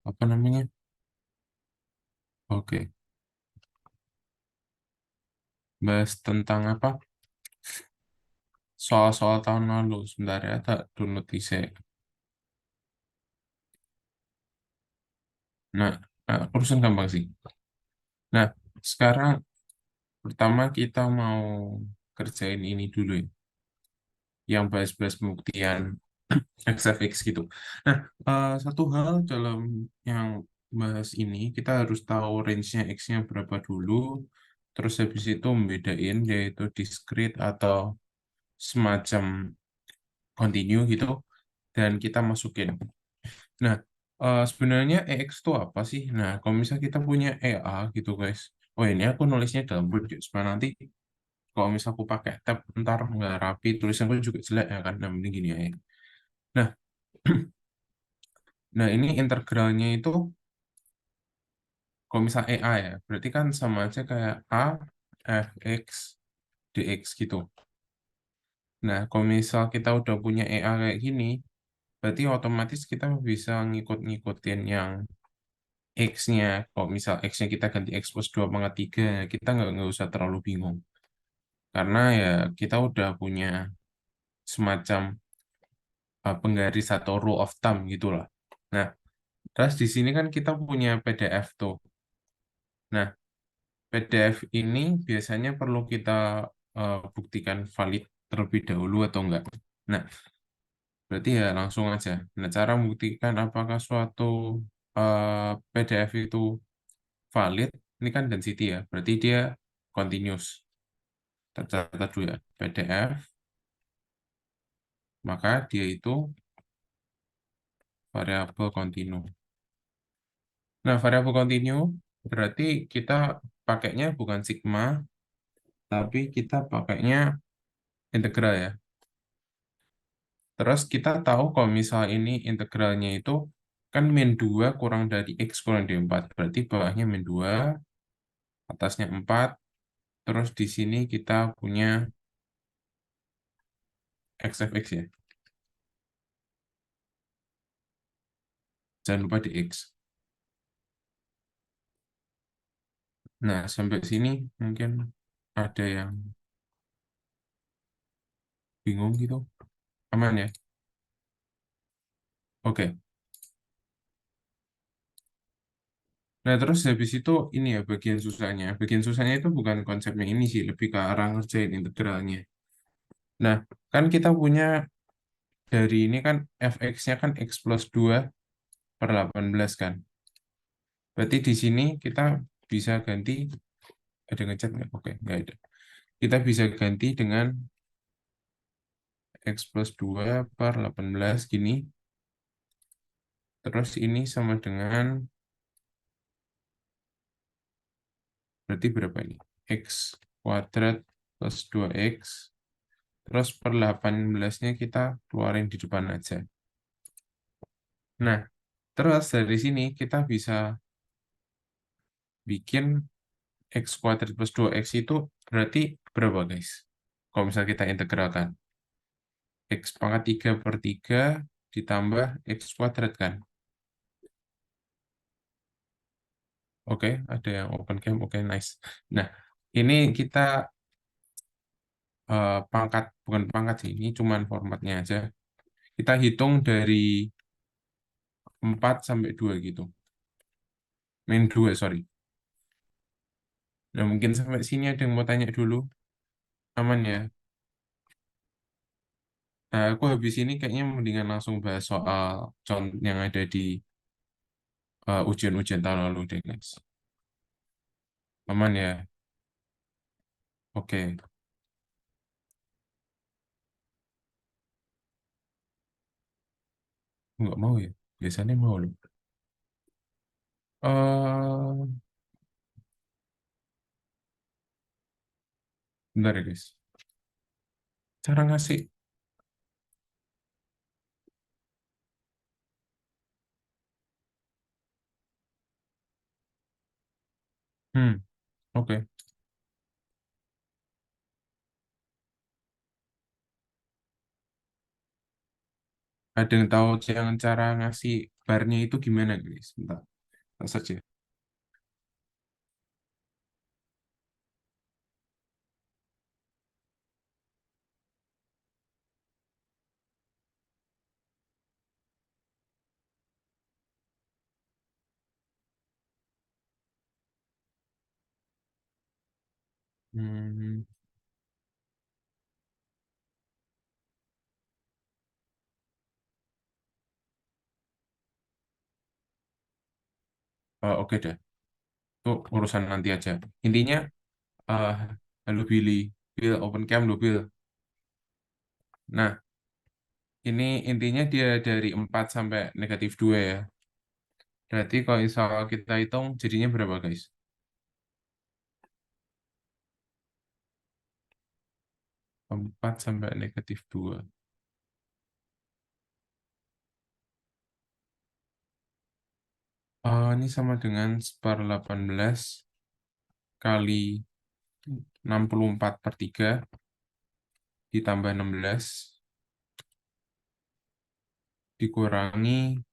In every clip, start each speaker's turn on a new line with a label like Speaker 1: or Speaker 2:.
Speaker 1: apa namanya? Oke, bahas tentang apa? Soal-soal tahun lalu. Sebentar ya, tak download isi. Nah, urusan gampang sih. Nah, sekarang pertama kita mau kerjain ini dulu ya, yang bahas-bahas pembuktian XFX gitu. Nah, satu hal dalam yang bahas ini, kita harus tahu range-nya X-nya berapa dulu, terus habis itu membedain yaitu discrete atau semacam continue gitu, dan kita masukin. Nah, sebenarnya EX itu apa sih? Nah, kalau misalnya kita punya EA gitu guys, oh ini aku nulisnya dalam Word ya, supaya nanti kalau misal aku pakai tab ntar nggak rapi, tulisanku juga jelek ya kan, nah mending gini aja. Nah, nah ini integralnya itu kalau misal EA ya, berarti kan sama aja kayak A, Fx, dx gitu. Nah, kalau misal kita udah punya EA kayak gini, berarti otomatis kita bisa ngikut-ngikutin yang X-nya. Kalau misal X-nya kita ganti X plus 2/3, kita nggak usah terlalu bingung. Karena ya kita udah punya semacam penggaris atau rule of thumb gitu lah. Nah, terus di sini kan kita punya PDF tuh. Nah, PDF ini biasanya perlu kita buktikan valid terlebih dahulu atau enggak. Nah, berarti ya langsung aja. Nah, cara membuktikan apakah suatu PDF itu valid, ini kan density ya, berarti dia continuous. Tercatat dulu ya, PDF, maka dia itu variabel kontinu. Nah, variabel kontinu berarti kita pakainya bukan sigma, tapi kita pakainya integral ya. Terus kita tahu kalau misal ini integralnya itu kan min 2 kurang dari X kurang dari 4. Berarti bawahnya min 2, atasnya 4. Terus di sini kita punya XFX ya. Jangan lupa di X. Nah, sampai sini mungkin ada yang bingung gitu. Aman ya? Oke. Nah, terus habis itu ini ya bagian susahnya. Bagian susahnya itu bukan konsepnya ini sih, lebih ke arah ngerjain integralnya. Nah, kan kita punya dari ini kan fx-nya kan x plus 2/18 kan. Berarti di sini kita bisa ganti, ada ngechat nggak? Oke, nggak ada. Kita bisa ganti dengan x plus 2/18 gini. Terus ini sama dengan, berarti berapa ini? X kuadrat plus 2x. Terus per 18-nya kita keluarin di depan aja. Nah, terus dari sini kita bisa bikin x kuadrat plus 2x itu berarti berapa guys? Kalau misalnya kita integralkan. X pangkat 3/3 ditambah x kuadrat kan. Oke, ada yang open cam. Oke, nice. Nah, ini kita pangkat, bukan pangkat sih, ini cuman formatnya aja. Kita hitung dari 4 sampai 2 gitu. Min 2, sorry. Nah, mungkin sampai sini ada yang mau tanya dulu. Aman ya? Nah, aku habis ini kayaknya mendingan langsung bahas soal contoh yang ada di ujian-ujian tahun lalu deh, guys. Aman ya? Oke. Nggak mau ya? Biasanya mau loh. Bentar ya, guys. Cara ngasih. Oke. Ada yang tahu yang cara ngasih barnya itu gimana, guys? Bentar, tak search ya. Hmm, oke deh. Itu urusan nanti aja. Intinya, eh halo Billy, Bill, open cam lo, Bill. Nah, ini intinya dia dari 4 sampai -2 ya. Berarti kalau misal kita hitung jadinya berapa, guys? 4 sampai -2. Ini sama dengan 18 kali 64/3 ditambah 16 dikurangi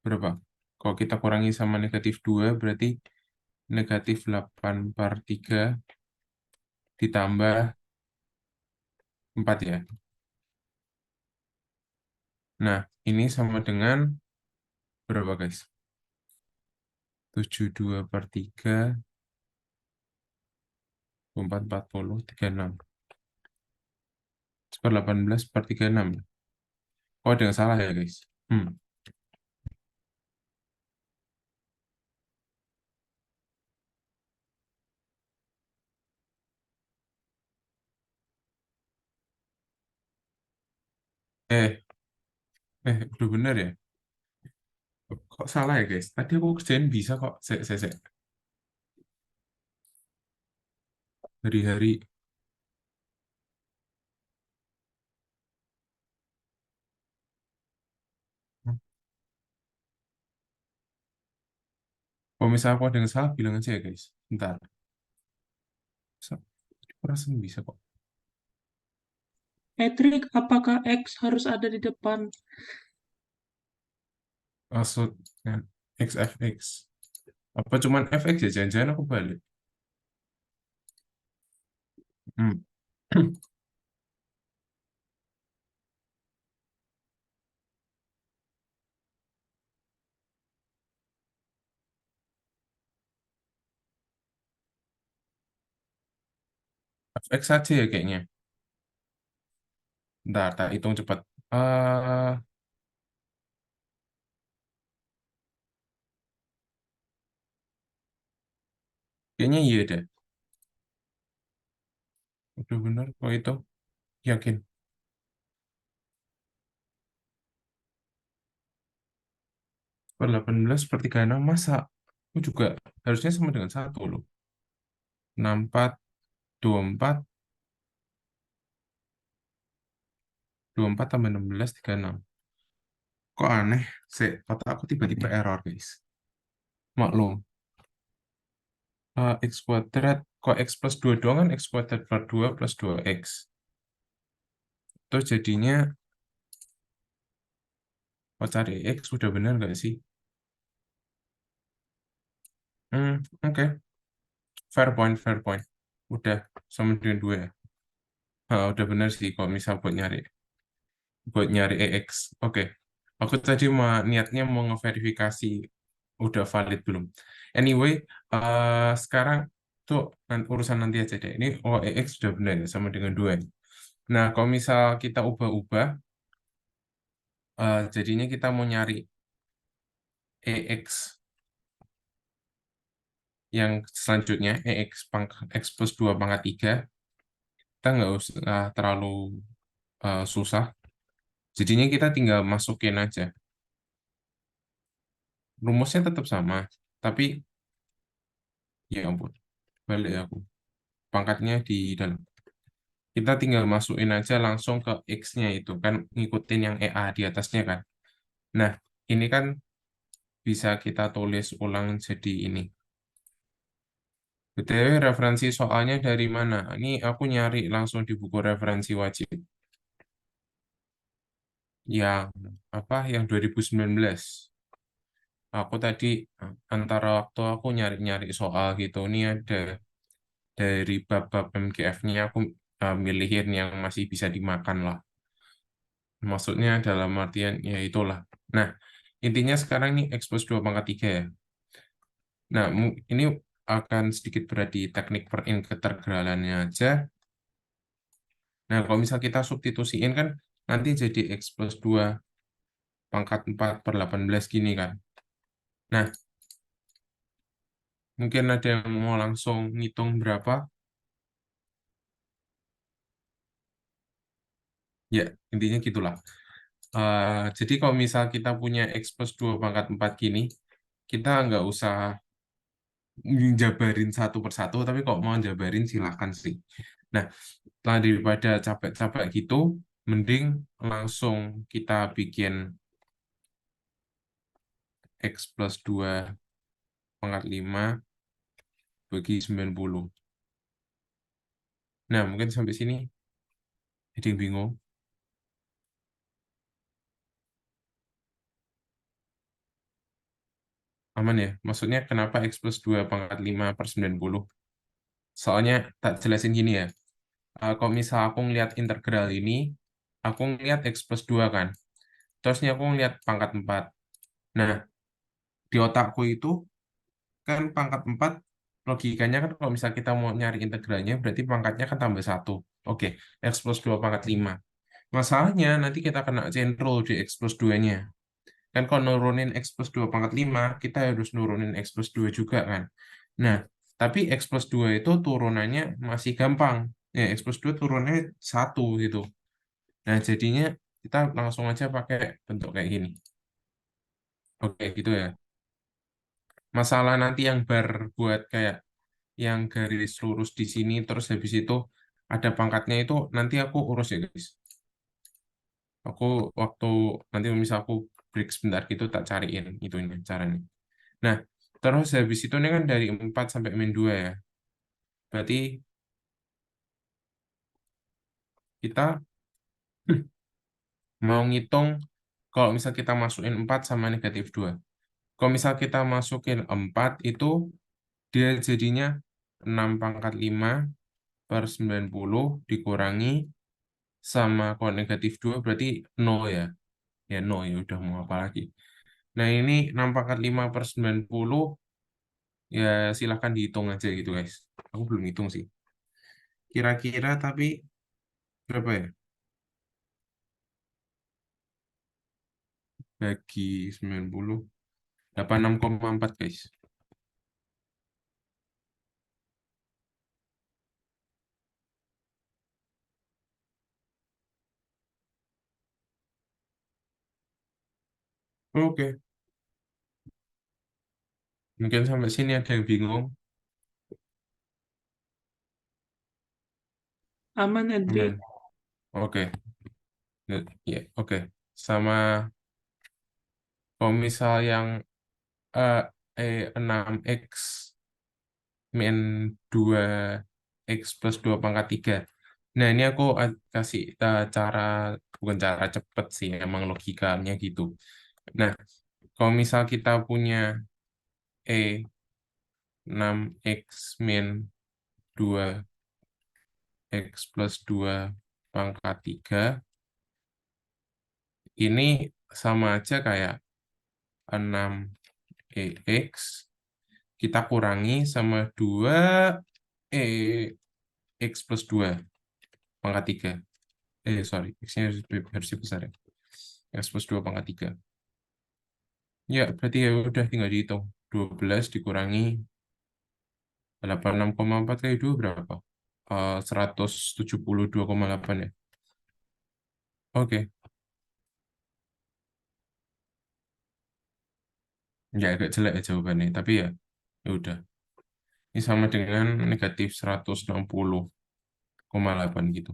Speaker 1: berapa? Kalau kita kurangi sama -2 berarti -8/3 ditambah 4 ya. Nah, ini sama dengan berapa, guys? 72/3, 4, 40, 36. 18/36. Oh, ada yang salah ya, guys. Hmm. Eh, udah bener ya? Kok salah ya, guys? Tadi aku kerjain bisa kok. Saya. Hari-hari. Kalau misalnya aku ada yang salah, bilang aja ya, guys. Bentar. Perasaan bisa kok.
Speaker 2: Patrick, apakah X harus ada di depan?
Speaker 1: Maksudnya XFX. Apa cuman FX ya? Jangan-jangan aku balik. Hmm. FX aja ya kayaknya. Bentar, tak hitung cepat. eh Kayaknya iya deh. Udah bener kok itu. Yakin. 18/36 masa? Aku juga harusnya sama dengan satu loh. 64, 24, 24 tambah 16, 36. Kok aneh? Kata aku tiba-tiba error, guys. Maklum. X kuadrat. Kok X plus 2 doang kan X kuadrat per 2 plus 2X. Terus jadinya, mau cari X udah bener nggak sih? Oke. Fair point, fair point. Udah sama dengan 2 ya. Udah bener sih kalau misal buat nyari EX. Oke. Aku tadi niatnya mau ngeverifikasi udah valid belum. Anyway, sekarang tuh urusan nanti aja deh. Ini EX sudah benar ya sama dengan 2. Nah, kalau misal kita ubah-ubah, jadinya kita mau nyari EX yang selanjutnya, X plus 2 pangkat 3, kita nggak usah terlalu susah. Jadinya kita tinggal masukin aja. Rumusnya tetap sama, tapi ya ampun, balik aku. Pangkatnya di dalam. Kita tinggal masukin aja langsung ke X-nya itu kan ngikutin yang EA di atasnya kan. Nah, ini kan bisa kita tulis ulang jadi ini. BTW referensi soalnya dari mana? Ini aku nyari langsung di buku referensi wajib. yang apa yang 2019. Aku tadi antara waktu aku nyari-nyari soal gitu, ini ada dari bab-bab MGF-nya aku milihin yang masih bisa dimakan lah. Maksudnya dalam artian ya itulah. Nah, intinya sekarang nih expose 2 pangkat 3 ya. Nah, ini akan sedikit berat di teknik perintegralannya aja. Nah, kalau misal kita substitusiin kan nanti jadi X plus 2 pangkat 4 per 18 gini kan. Nah, mungkin ada yang mau langsung ngitung berapa? Ya, intinya gitulah. Jadi kalau misal kita punya X plus 2 pangkat 4 gini, kita nggak usah jabarin satu persatu, tapi kalau mau jabarin silahkan sih. Nah, setelah daripada capek-capek gitu, mending langsung kita bikin X plus 2 pangkat 5 bagi 90. Nah, mungkin sampai sini ada yang bingung. Aman ya? Maksudnya kenapa X plus 2 pangkat 5 per 90? Soalnya tak jelasin gini ya. Kalau misal aku ngeliat integral ini, aku ngeliat X plus 2 kan. Terusnya aku ngeliat pangkat 4. Nah, di otakku itu kan pangkat 4 logikanya kan kalau misal kita mau nyari integralnya berarti pangkatnya kan tambah 1. Oke, X plus 2 pangkat 5. Masalahnya nanti kita kena chain rule di X plus 2-nya. Kan kalau nurunin X plus 2 pangkat 5, kita harus nurunin X plus 2 juga kan. Nah, tapi X plus 2 itu turunannya masih gampang. Ya, X plus 2 turunnya 1 gitu. Nah, jadinya kita langsung aja pakai bentuk kayak gini. Oke, gitu ya. Masalah nanti yang bar buat kayak yang garis lurus di sini, terus habis itu ada pangkatnya itu nanti aku urus ya guys. Aku waktu nanti misal aku break sebentar gitu tak cariin itunya caranya. Nah, terus habis itu ini kan dari 4 sampai min 2 ya. Berarti kita mau ngitung kalau misal kita masukin 4 sama negatif 2. Kalau misal kita masukin 4 itu dia jadinya 6 pangkat 5 per 90 dikurangi sama kalau negatif 2 berarti 0 ya. Ya 0 ya udah mau apa lagi. Nah ini 6 pangkat 5 per 90 ya silahkan dihitung aja gitu guys. Aku belum hitung sih. Kira-kira tapi berapa ya? Bagi 90. 86,4 guys. Oke, mungkin sampai sini ada yang bingung.
Speaker 2: Aman, Edri.
Speaker 1: Aman. Oke, ya, oke. Sama kalau misal yang eh, 6x min 2x plus 2 pangkat 3. Nah, ini aku kasih cara, bukan cara cepet sih, emang logikanya gitu. Nah, kalau misal kita punya E 6x min 2x plus 2 pangkat 3, ini sama aja kayak 6x kita kurangi sama 2 e x plus 2 pangkat 3. Sorry, x-nya harus dibesar ya. X plus 2 pangkat 3. Ya, berarti ya udah tinggal dihitung. 12 dikurangi 86,4 kali 2 berapa? 172,8 ya. Oke, ya agak jelek ya jawabannya, tapi ya udah. Ini sama dengan negatif 160,8 gitu.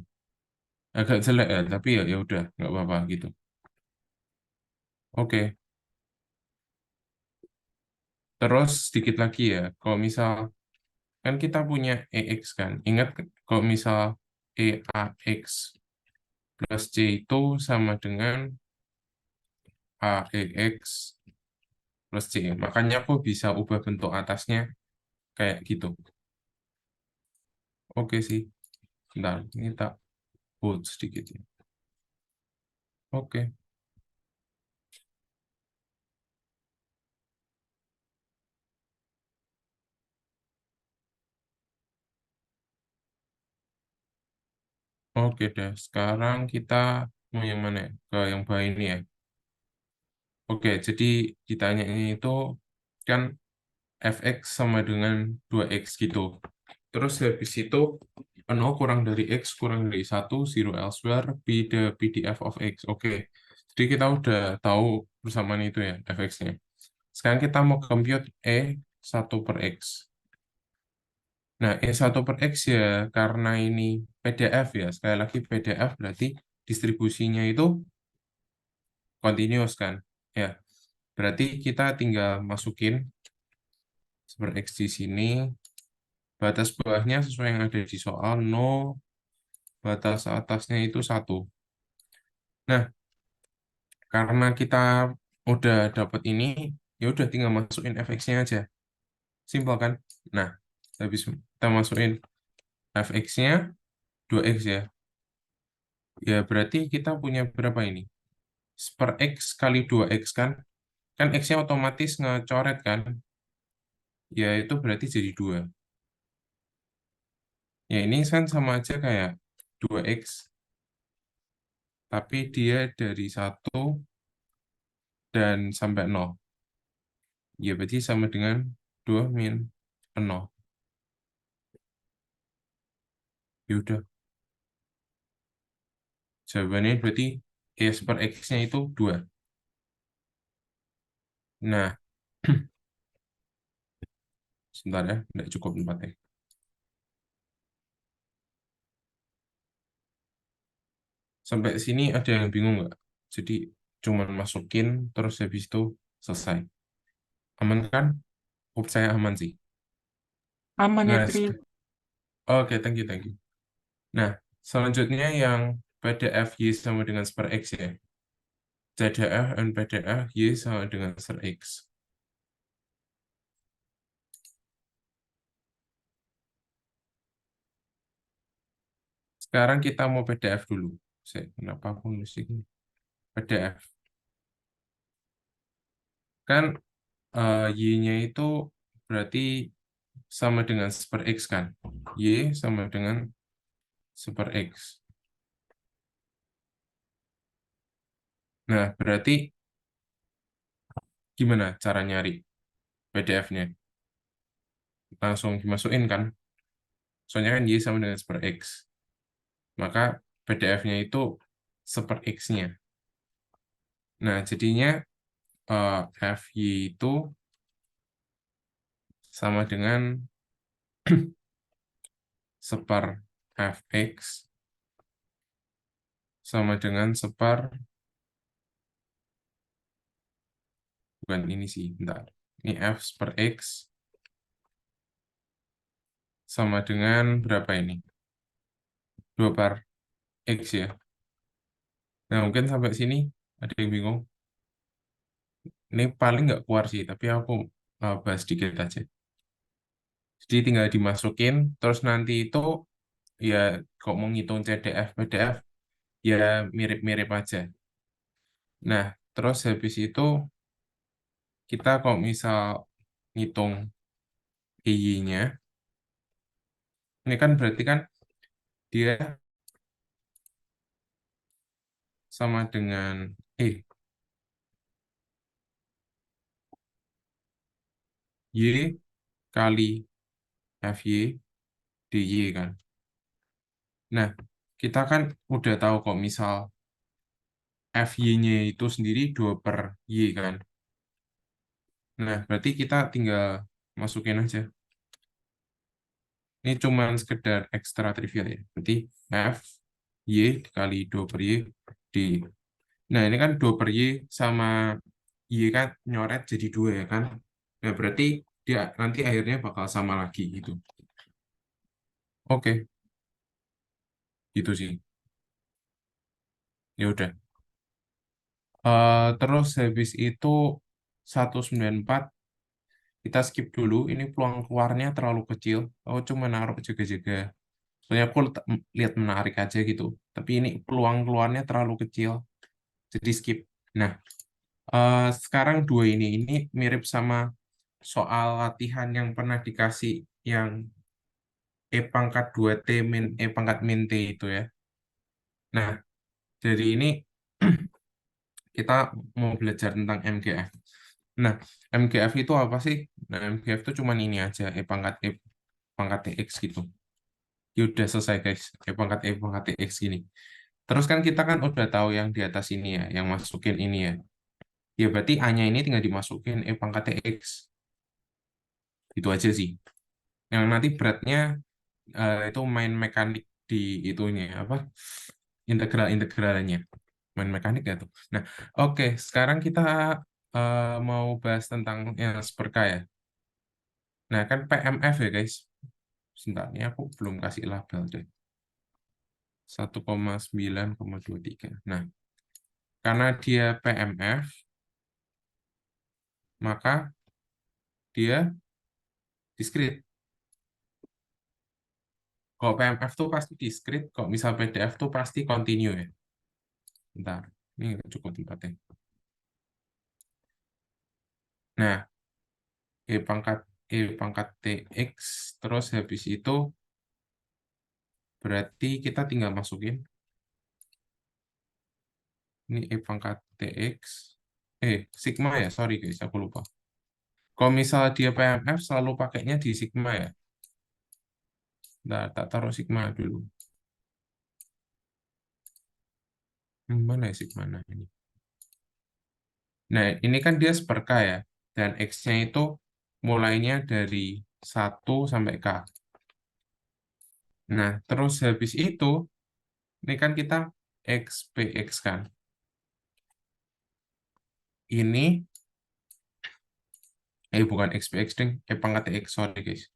Speaker 1: Agak jelek ya, tapi ya udah, nggak apa-apa gitu. Oke, terus sedikit lagi ya, kalau misal kan kita punya EX kan, ingat kalau misal EAX plus C itu sama dengan AEX plus C. Makanya aku bisa ubah bentuk atasnya kayak gitu. Oke sih. Bentar, ini tak bold sedikit ya. Oke, oke deh. Sekarang kita mau yang mana ya? Ke yang bawah ini ya. Oke, jadi ditanya ini itu kan fx sama dengan 2x gitu. Terus habis itu 0 kurang dari x kurang dari 1, zero elsewhere, be the PDF of x. Oke, jadi kita udah tahu persamaan itu ya, fx-nya. Sekarang kita mau compute E1 per x. Nah, E1 per x ya, karena ini PDF ya, sekali lagi PDF berarti distribusinya itu continuous kan. Ya, berarti kita tinggal masukin per x di sini. Batas bawahnya sesuai yang ada di soal 0, batas atasnya itu 1. Nah, karena kita udah dapat ini, ya udah tinggal masukin fx-nya aja. Simpel kan? Nah, habis kita masukin fx-nya 2x ya. Ya berarti kita punya berapa ini? Per x kali 2x kan? Kan x-nya otomatis ngecoret kan? Ya itu berarti jadi 2. Ya ini kan sama aja kayak 2x, tapi dia dari 1 dan sampai 0. Ya berarti sama dengan 2 min 0. Ya udah, jawabannya berarti S per X-nya itu 2. Nah, sebentar ya, tidak cukup 4 ya. Sampai sini ada yang bingung nggak? Jadi cuman masukin, terus habis itu selesai. Aman kan? Saya aman sih.
Speaker 2: Aman ya,
Speaker 1: Nah,
Speaker 2: Tri.
Speaker 1: oke, thank you, thank you. Nah, selanjutnya yang PDF Y sama dengan per X ya. CDF dan PDF Y sama dengan per X. Sekarang kita mau PDF dulu. Kenapa aku nulis ini? PDF. Kan Y-nya itu berarti sama dengan per X kan? Y sama dengan per X. Nah, berarti gimana cara nyari PDF-nya? Langsung dimasukin kan? Soalnya kan Y sama dengan per X. Maka PDF-nya itu per X-nya. Nah, jadinya FY itu sama dengan seper fx sama dengan bukan ini sih, bentar. Ini f per x sama dengan berapa ini? 2 per x ya. Nah, mungkin sampai sini ada yang bingung. Ini paling nggak keluar sih, tapi aku bahas sedikit aja. Jadi tinggal dimasukin, terus nanti itu ya kok mau ngitung CDF, PDF, ya mirip-mirip aja. Nah, terus habis itu kita kok misal ngitung EY-nya, ini kan berarti kan dia sama dengan Y kali FY DY kan. Nah, kita kan udah tahu kok misal FY-nya itu sendiri 2 per Y kan. Nah, berarti kita tinggal masukin aja. Ini cuma sekedar ekstra trivial ya. Berarti F, Y dikali 2 per Y, D. Nah, ini kan 2 per Y sama Y kan nyoret jadi 2 ya kan. Nah, berarti dia nanti akhirnya bakal sama lagi gitu. Oke, gitu sih. Ya udah. Terus habis itu 194 kita skip dulu. Ini peluang keluarnya terlalu kecil. Aku cuma naruh jaga-jaga. Soalnya aku lihat menarik aja gitu. Tapi ini peluang keluarnya terlalu kecil. Jadi skip. Nah, sekarang dua ini mirip sama soal latihan yang pernah dikasih yang E pangkat 2T min E pangkat min T itu ya. Nah, jadi ini kita mau belajar tentang MGF. Nah, MGF itu apa sih? Nah, MGF itu cuma ini aja, E pangkat TX gitu. Ya udah selesai guys, E pangkat TX gini. Terus kan kita kan udah tahu yang di atas ini ya, yang masukin ini ya. Ya berarti A-nya ini tinggal dimasukin E pangkat TX. Itu aja sih. Yang nanti beratnya itu main mekanik di itunya apa? Integral-integralnya. Main mekanik ya tuh. Nah, oke, sekarang kita mau bahas tentang yang seperka ya. Nah, kan PMF ya, guys. Sebentar, ini aku belum kasih label deh. 1,9,23. Nah, karena dia PMF, maka dia diskrit. Kalau PMF tuh pasti diskrit, kalau misal PDF tuh pasti continue ya. Bentar, ini nggak cukup tempatnya. Nah, E pangkat TX, terus habis itu berarti kita tinggal masukin ini E pangkat TX. Sigma ya, sorry guys, aku lupa. Kalau misal dia PMF selalu pakainya di Sigma ya. Nah, tak taruh Sigma dulu. Mana ya Sigma nah, ini? Nah, ini kan dia seperka ya. Dan X-nya itu mulainya dari 1 sampai K. Nah, terus habis itu, ini kan kita X, PX kan. Ini, bukan X, PX, ding. Pangkat X, sorry guys.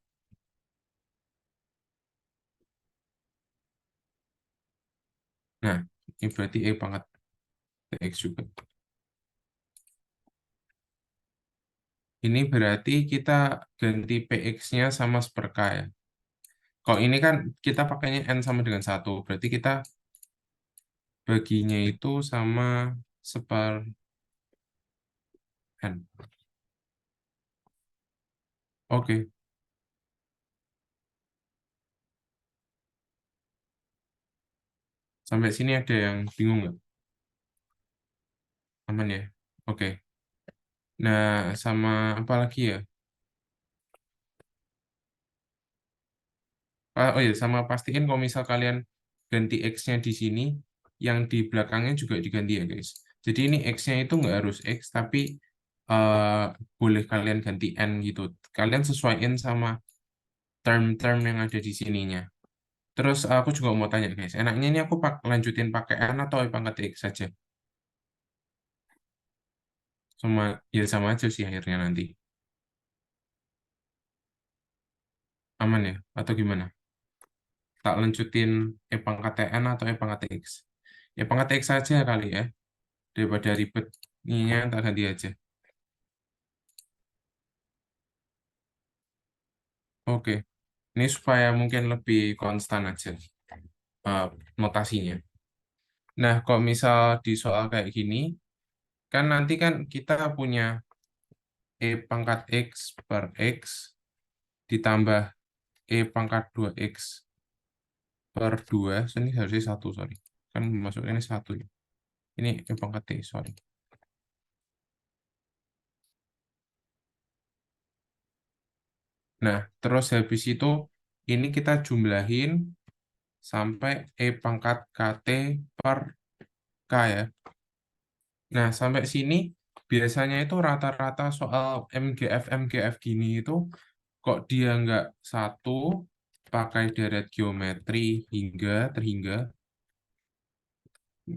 Speaker 1: Nah, ini berarti pangkat TX juga. Ini berarti kita ganti PX-nya sama seperka ya. Kalau ini kan kita pakainya N sama dengan 1. Berarti kita baginya itu sama separ N. Oke, sampai sini ada yang bingung nggak? Aman ya? Oke. Nah, sama apa lagi ya? Oh ya, sama pastiin kalau misal kalian ganti X-nya di sini, yang di belakangnya juga diganti ya guys. Jadi ini X-nya itu nggak harus X, tapi eh, boleh kalian ganti N gitu. Kalian sesuaiin sama term-term yang ada di sininya. Terus aku juga mau tanya guys, enaknya ini aku lanjutin pakai N atau pangkat X saja? Sama aja sih akhirnya nanti. Aman ya? Atau gimana? Tak lanjutin pangkat TN atau pangkat X? Pangkat X saja kali ya, daripada ribet. Ininya tak ganti aja. Oke, ini supaya mungkin lebih konstan aja eh, notasinya. Nah, kalau misal di soal kayak gini, kan nanti kan kita punya pangkat X per X ditambah pangkat 2X per 2. Ini harusnya 1, sorry. Kan masuk ini 1 ya. Ini pangkat T, sorry. Nah, terus habis itu ini kita jumlahin sampai pangkat KT per K ya. Nah, sampai sini biasanya itu rata-rata soal MGF gini itu kok dia nggak satu pakai deret geometri terhingga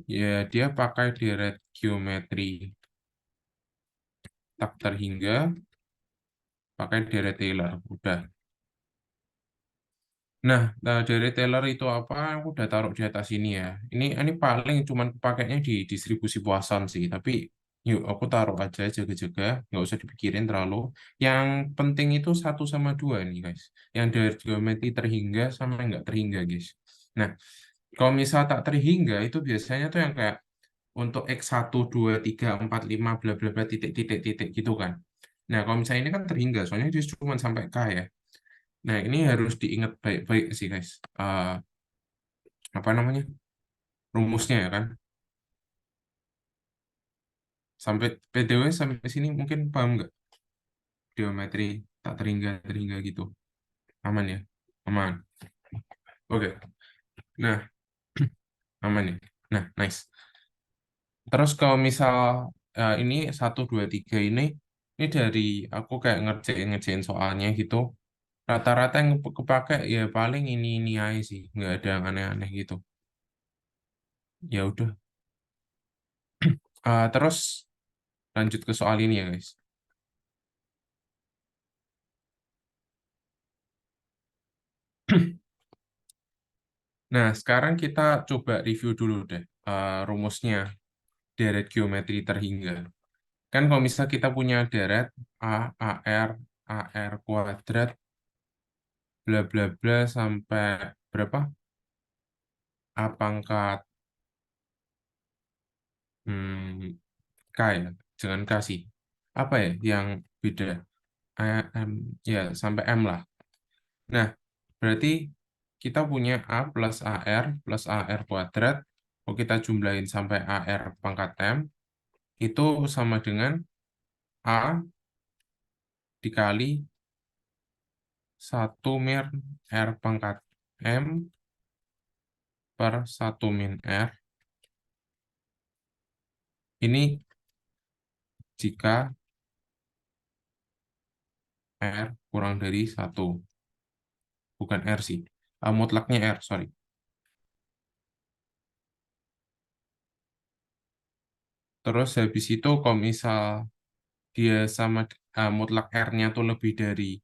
Speaker 1: ya dia pakai deret geometri tak terhingga pakai deret Taylor udah. Dari retailer itu apa? Aku udah taruh di atas ini ya. Ini paling cuman pakainya di distribusi puasan sih. Tapi yuk aku taruh aja jaga-jaga, nggak usah dipikirin terlalu. Yang penting itu satu sama dua nih guys. Yang dari geometri terhingga sama yang nggak terhingga guys. Nah, kalau misal tak terhingga itu biasanya tuh yang kayak untuk X1, 2, 3, 4, 5, bla bla bla titik gitu kan. Nah, kalau misalnya ini kan terhingga, soalnya dia cuma sampai K ya. Nah, ini harus diingat baik-baik sih guys. Apa namanya? Rumusnya ya kan. Sampai PDW sampai sini mungkin paham nggak? Geometri tak terhingga gitu. Aman ya? Aman. Oke. Nah, aman ya. Nah, nice. Terus kalau misal ini satu 2 3 ini dari aku kayak ngerjain soalnya gitu. Rata-rata yang kepake ya paling ini aja sih, nggak ada yang aneh-aneh gitu. Ya udah. Terus lanjut ke soal ini ya guys. Nah, sekarang kita coba review dulu deh rumusnya deret geometri terhingga. Kan kalau misal kita punya deret AR, AR kuadrat, bla bla bla sampai berapa? A pangkat hmm, K ya, jangan K sih. Apa ya yang beda? M, ya sampai M lah. Nah, berarti kita punya A plus AR kuadrat. Kalau kita jumlahin sampai AR pangkat M, itu sama dengan A dikali satu min R pangkat M per satu min R. Ini jika R kurang dari satu. Bukan R sih. Mutlaknya R, sorry. Terus habis itu kalau misal dia sama mutlak R-nya tuh lebih dari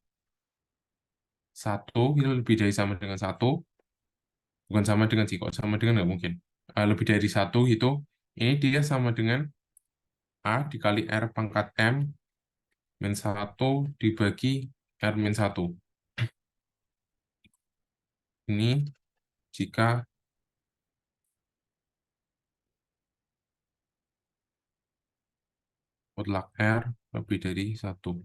Speaker 1: satu, itu lebih dari sama dengan satu, bukan sama dengan sih, kok sama dengan nggak mungkin. Lebih dari satu itu, ini dia sama dengan A dikali R pangkat M min satu dibagi R min satu. Ini jika mutlak R lebih dari satu.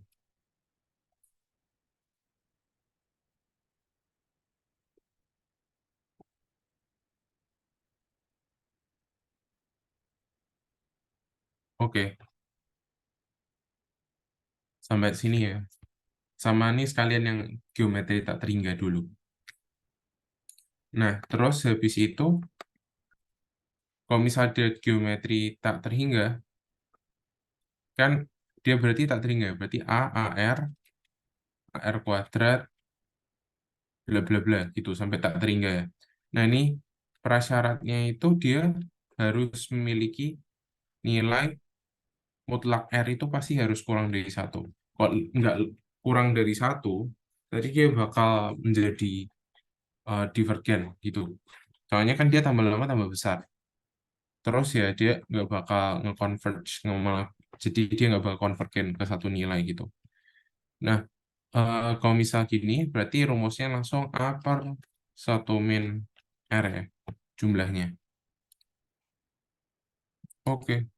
Speaker 1: Oke, sampai sini ya. Sama nih sekalian yang geometri tak terhingga dulu. Nah, terus habis itu, kalau misalnya ada geometri tak terhingga, kan dia berarti tak terhingga. Berarti AR kuadrat, bla bla bla gitu sampai tak terhingga ya. Nah ini prasyaratnya itu dia harus memiliki nilai mutlak R itu pasti harus kurang dari satu. Kalau nggak kurang dari satu, tadi dia bakal menjadi divergen gitu. Soalnya kan dia tambah lama tambah besar. Terus ya dia nggak bakal nge-converge, malah jadi dia nggak bakal konvergen ke satu nilai gitu. Nah, kalau misal gini, berarti rumusnya langsung A per satu min R ya, jumlahnya. Oke.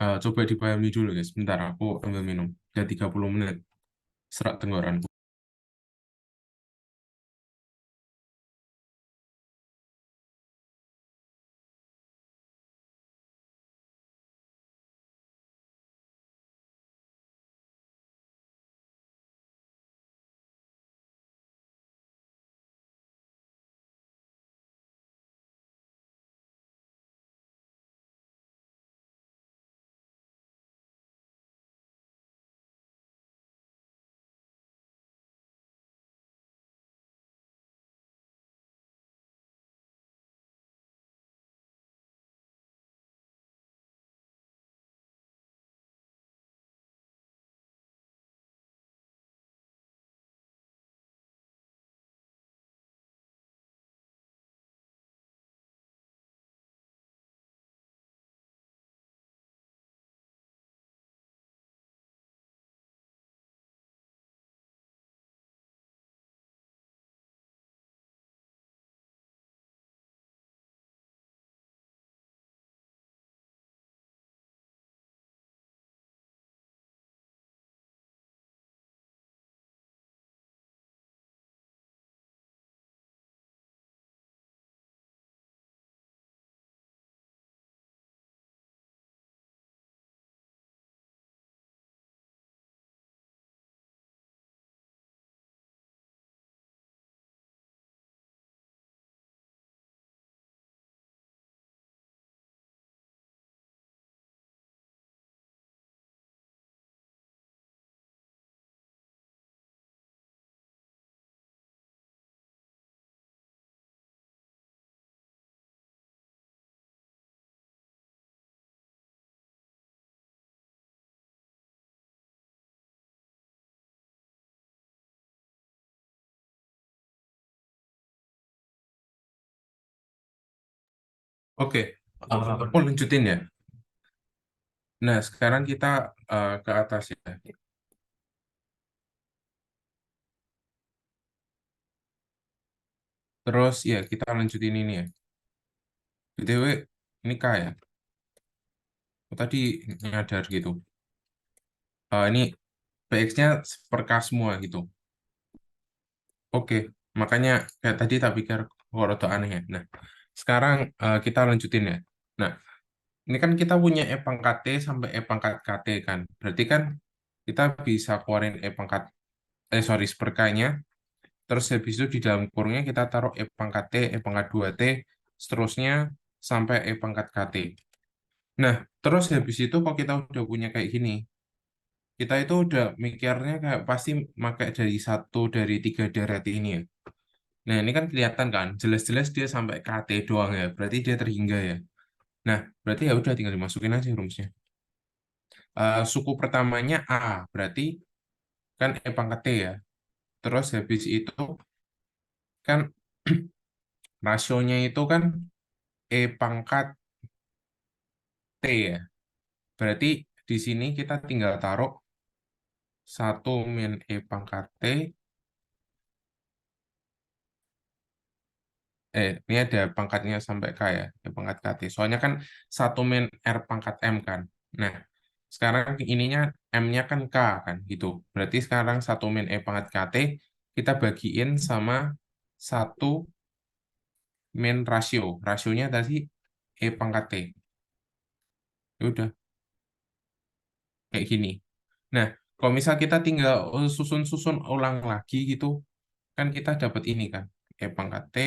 Speaker 1: Coba dipahami dulu guys, sebentar aku ambil minum. Udah 30 menit, serak tenggorokan. Oke, aku lanjutin ya. Nah, sekarang kita ke atas ya. Terus ya kita lanjutin ini ya. BTW, ini K ya. Aku tadi nyadar gitu. Ini PX-nya per K semua gitu. Oke, makanya kayak tadi tak pikir kok rada aneh ya. Nah, sekarang kita lanjutin ya. Nah, ini kan kita punya E pangkat T sampai E pangkat KT kan. Berarti kan kita bisa keluarin sorry, seperkanya. Terus habis itu di dalam kurungnya kita taruh E pangkat T, E pangkat 2T, seterusnya sampai E pangkat KT. Nah, terus habis itu kalau kita udah punya kayak gini, kita itu udah mikirnya kayak pasti pakai dari satu dari tiga deret ini ya. Nah, ini kan kelihatan kan, jelas-jelas dia sampai KT doang ya, berarti dia terhingga ya. Nah, berarti ya udah tinggal dimasukin aja rumusnya. Suku pertamanya A, berarti kan E pangkat T ya. Terus habis itu kan rasionya itu kan E pangkat T ya. Berarti di sini kita tinggal taruh satu min E pangkat T, ini ada pangkatnya sampai K ya, E pangkat KT. Soalnya kan satu min R pangkat M kan. Nah, sekarang ininya M-nya kan K kan gitu. Berarti sekarang satu min E pangkat KT kita bagiin sama satu min rasio. Rasionya tadi E pangkat T. Ya udah, kayak gini. Nah, kalau misal kita tinggal susun-susun ulang lagi gitu, kan kita dapat ini kan. E pangkat T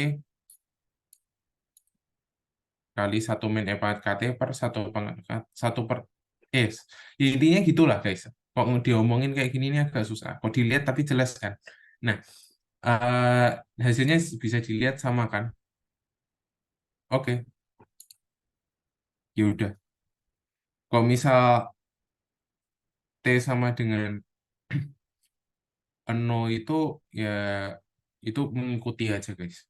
Speaker 1: kali satu min E pangkat KT per satu per S. Intinya gitulah guys. Kok diomongin kayak gini ini agak susah. Kok dilihat tapi jelas kan. Nah, eh, hasilnya bisa dilihat sama kan. Oke, ya udah. Kalau misal T sama dengan 0 itu ya itu mengikuti aja guys.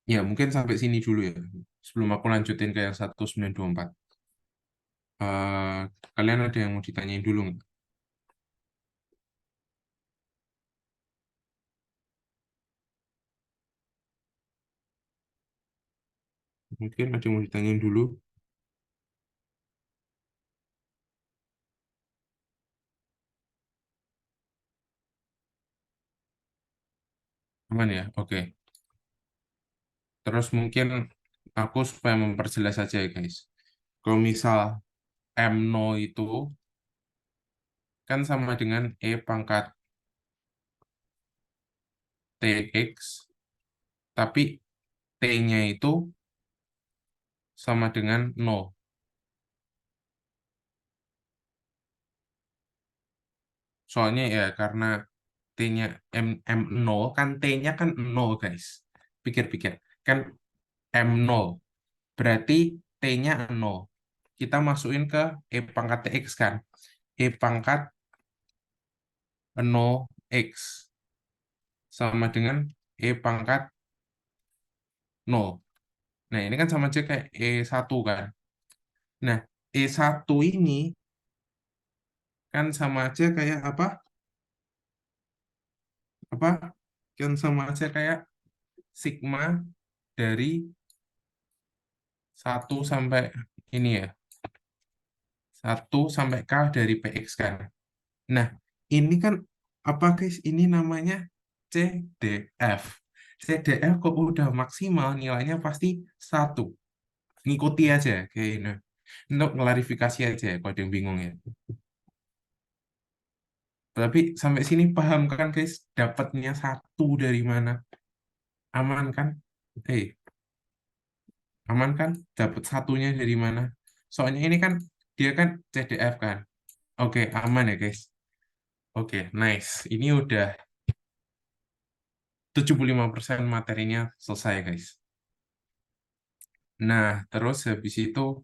Speaker 1: Ya mungkin sampai sini dulu ya. Sebelum aku lanjutin ke yang 1924. Eh, Kalian ada yang mau ditanyain dulu nggak? Mungkin ada yang mau ditanyain dulu. Aman ya? Oke. Terus mungkin aku supaya memperjelas saja ya guys. Kalau misal M0 itu kan sama dengan E pangkat TX, tapi T-nya itu sama dengan 0. Soalnya ya karena T-nya M0 kan T-nya kan 0 guys. Pikir-pikir. Kan M0. Berarti T-nya 0. Kita masukin ke E pangkat TX kan. E pangkat 0X sama dengan E pangkat 0. Nah, ini kan sama aja kayak E1 kan. Nah, E1 ini kan sama aja kayak apa? Apa? Kan sama aja kayak sigma dari 1 sampai ini ya. 1 sampai K dari PX kan. Nah, ini kan apa guys? Ini namanya CDF. CDF kok udah maksimal nilainya pasti 1. Ngikuti aja kayak ini. Untuk klarifikasi aja ya, kalau ada yang bingung ya. Tapi sampai sini paham kan guys, dapatnya 1 dari mana? Aman kan? Eh, aman kan? Dapat satunya dari mana? Soalnya ini kan dia kan CDF kan. Oke, aman ya guys. Oke, nice. Ini udah 75% materinya selesai guys. Nah, terus habis itu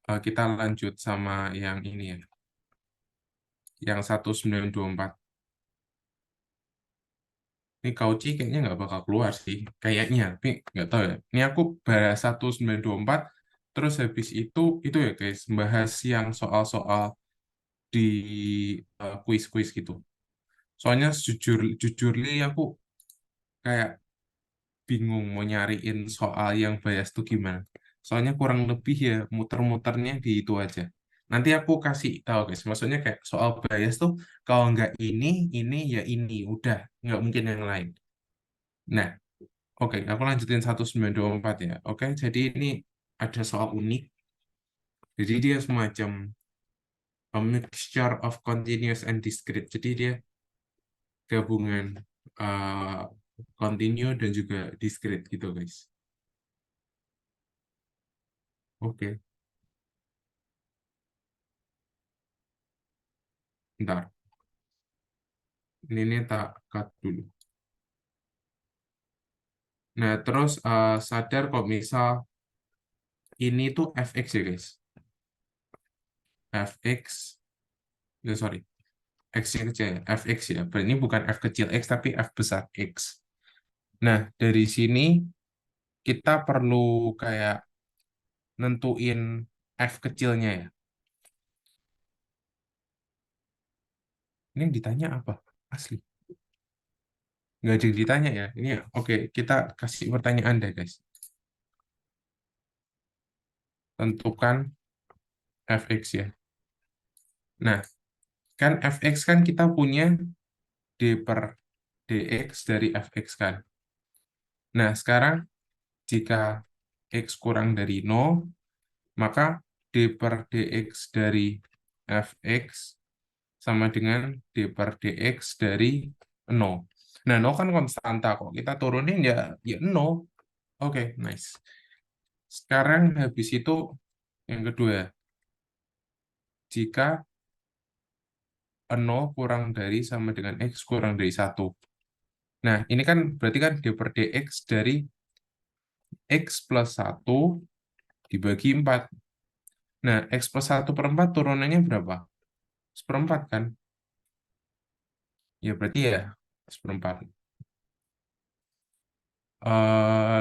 Speaker 1: kita lanjut sama yang ini ya. Yang 1924. Ini Cauchy kayaknya nggak bakal keluar sih, kayaknya. Tapi nggak tahu ya. Ini aku bahas 1924, terus habis itu ya guys, bahas yang soal-soal di kuis-kuis gitu. Soalnya jujur aku kayak bingung mau nyariin soal yang bias tuh gimana. Soalnya kurang lebih ya muter-muternya di itu aja. Nanti aku kasih tahu guys, maksudnya kayak soal bias tuh kalau nggak ini ya ini, udah nggak mungkin yang lain. Nah, oke, aku lanjutin 1924 ya. Oke, jadi ini ada soal unik. Jadi dia semacam a mixture of continuous and discrete. Jadi dia gabungan uh, continue dan juga discrete gitu guys. Oke, ntar. Ini tak cut dulu. Nah, terus sadar kok misal ini tuh fx ya guys. Fx, ya sorry, x yang kecil ya, fx ya. Berarti ini bukan f kecil x tapi f besar x. Nah, dari sini kita perlu kayak nentuin f kecilnya ya. Ini yang ditanya apa? Asli. Nggak ada yang ditanya ya. Ini ya. Oke, kita kasih pertanyaan deh guys. Tentukan fx ya. Nah, kan fx kan kita punya d per dx dari fx kan. Nah, sekarang jika x kurang dari 0, maka d per dx dari fx sama dengan d per dx dari 0. Nah, 0 kan konstanta kok. Kita turunin ya 0. Oke, nice. Sekarang habis itu yang kedua, jika 0 kurang dari sama dengan x kurang dari 1. Nah, ini kan berarti kan d per dx dari x plus 1 dibagi 4. Nah, x plus 1 per 4 turunannya berapa? Seperempat kan? Ya berarti ya seperempat.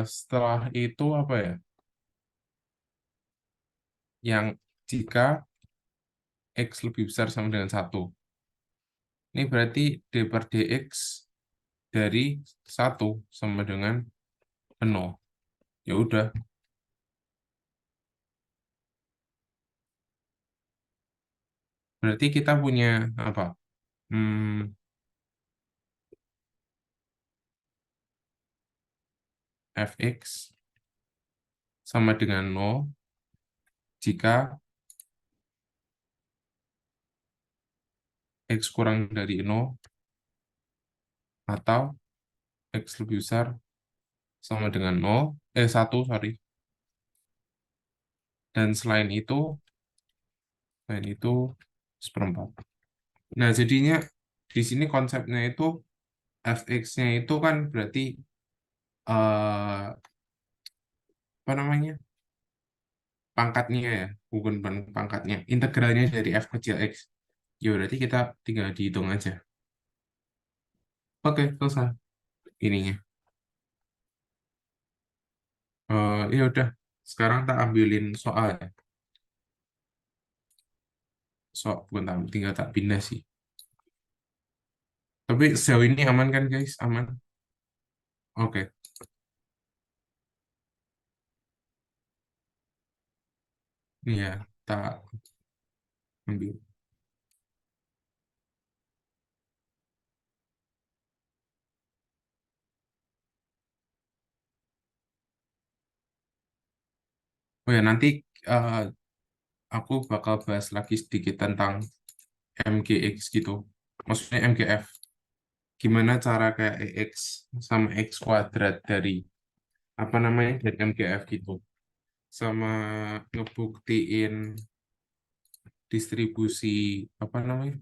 Speaker 1: Setelah itu apa ya? Yang jika x lebih besar sama dengan 1. Ini berarti d per dx dari 1 sama dengan 0. Ya udah, berarti kita punya apa? Hmm, fx sama dengan 0 jika x kurang dari 0 atau x lebih besar sama dengan 0, 1, sorry. Dan selain itu seperempat. Nah, jadinya di sini konsepnya itu fx-nya itu kan berarti apa namanya? Pangkatnya ya, bukan pangkatnya. Integralnya dari f kecil x. Ya berarti kita tinggal dihitung aja. Oke, selesai ininya. Ya udah, sekarang tak ambilin soal ya. Bukan tinggal tak pindah sih. Tapi sejauh ini aman kan guys? Aman. Oke, ini ya tak ambil. Oh ya, nanti eh, aku bakal bahas lagi sedikit tentang MGX gitu. Maksudnya MGF. Gimana cara kayak EX sama X kuadrat dari apa namanya dari MGF gitu. Sama ngebuktiin distribusi apa namanya?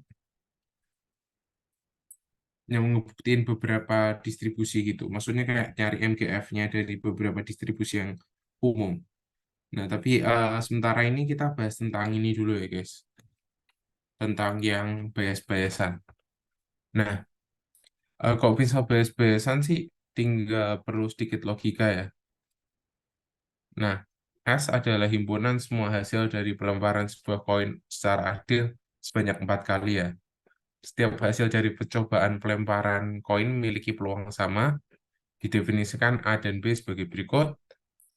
Speaker 1: Yang ngebuktiin beberapa distribusi gitu. Maksudnya kayak nyari MGF-nya dari beberapa distribusi yang umum. Nah, tapi sementara ini kita bahas tentang ini dulu ya, guys. Tentang yang bias-biasan. Nah, Kok bisa beres-beresan sih? Tinggal perlu sedikit logika ya. Nah, S adalah himpunan semua hasil dari pelemparan sebuah koin secara adil sebanyak 4 kali ya. Setiap hasil dari percobaan pelemparan koin memiliki peluang sama. Didefinisikan A dan B sebagai berikut.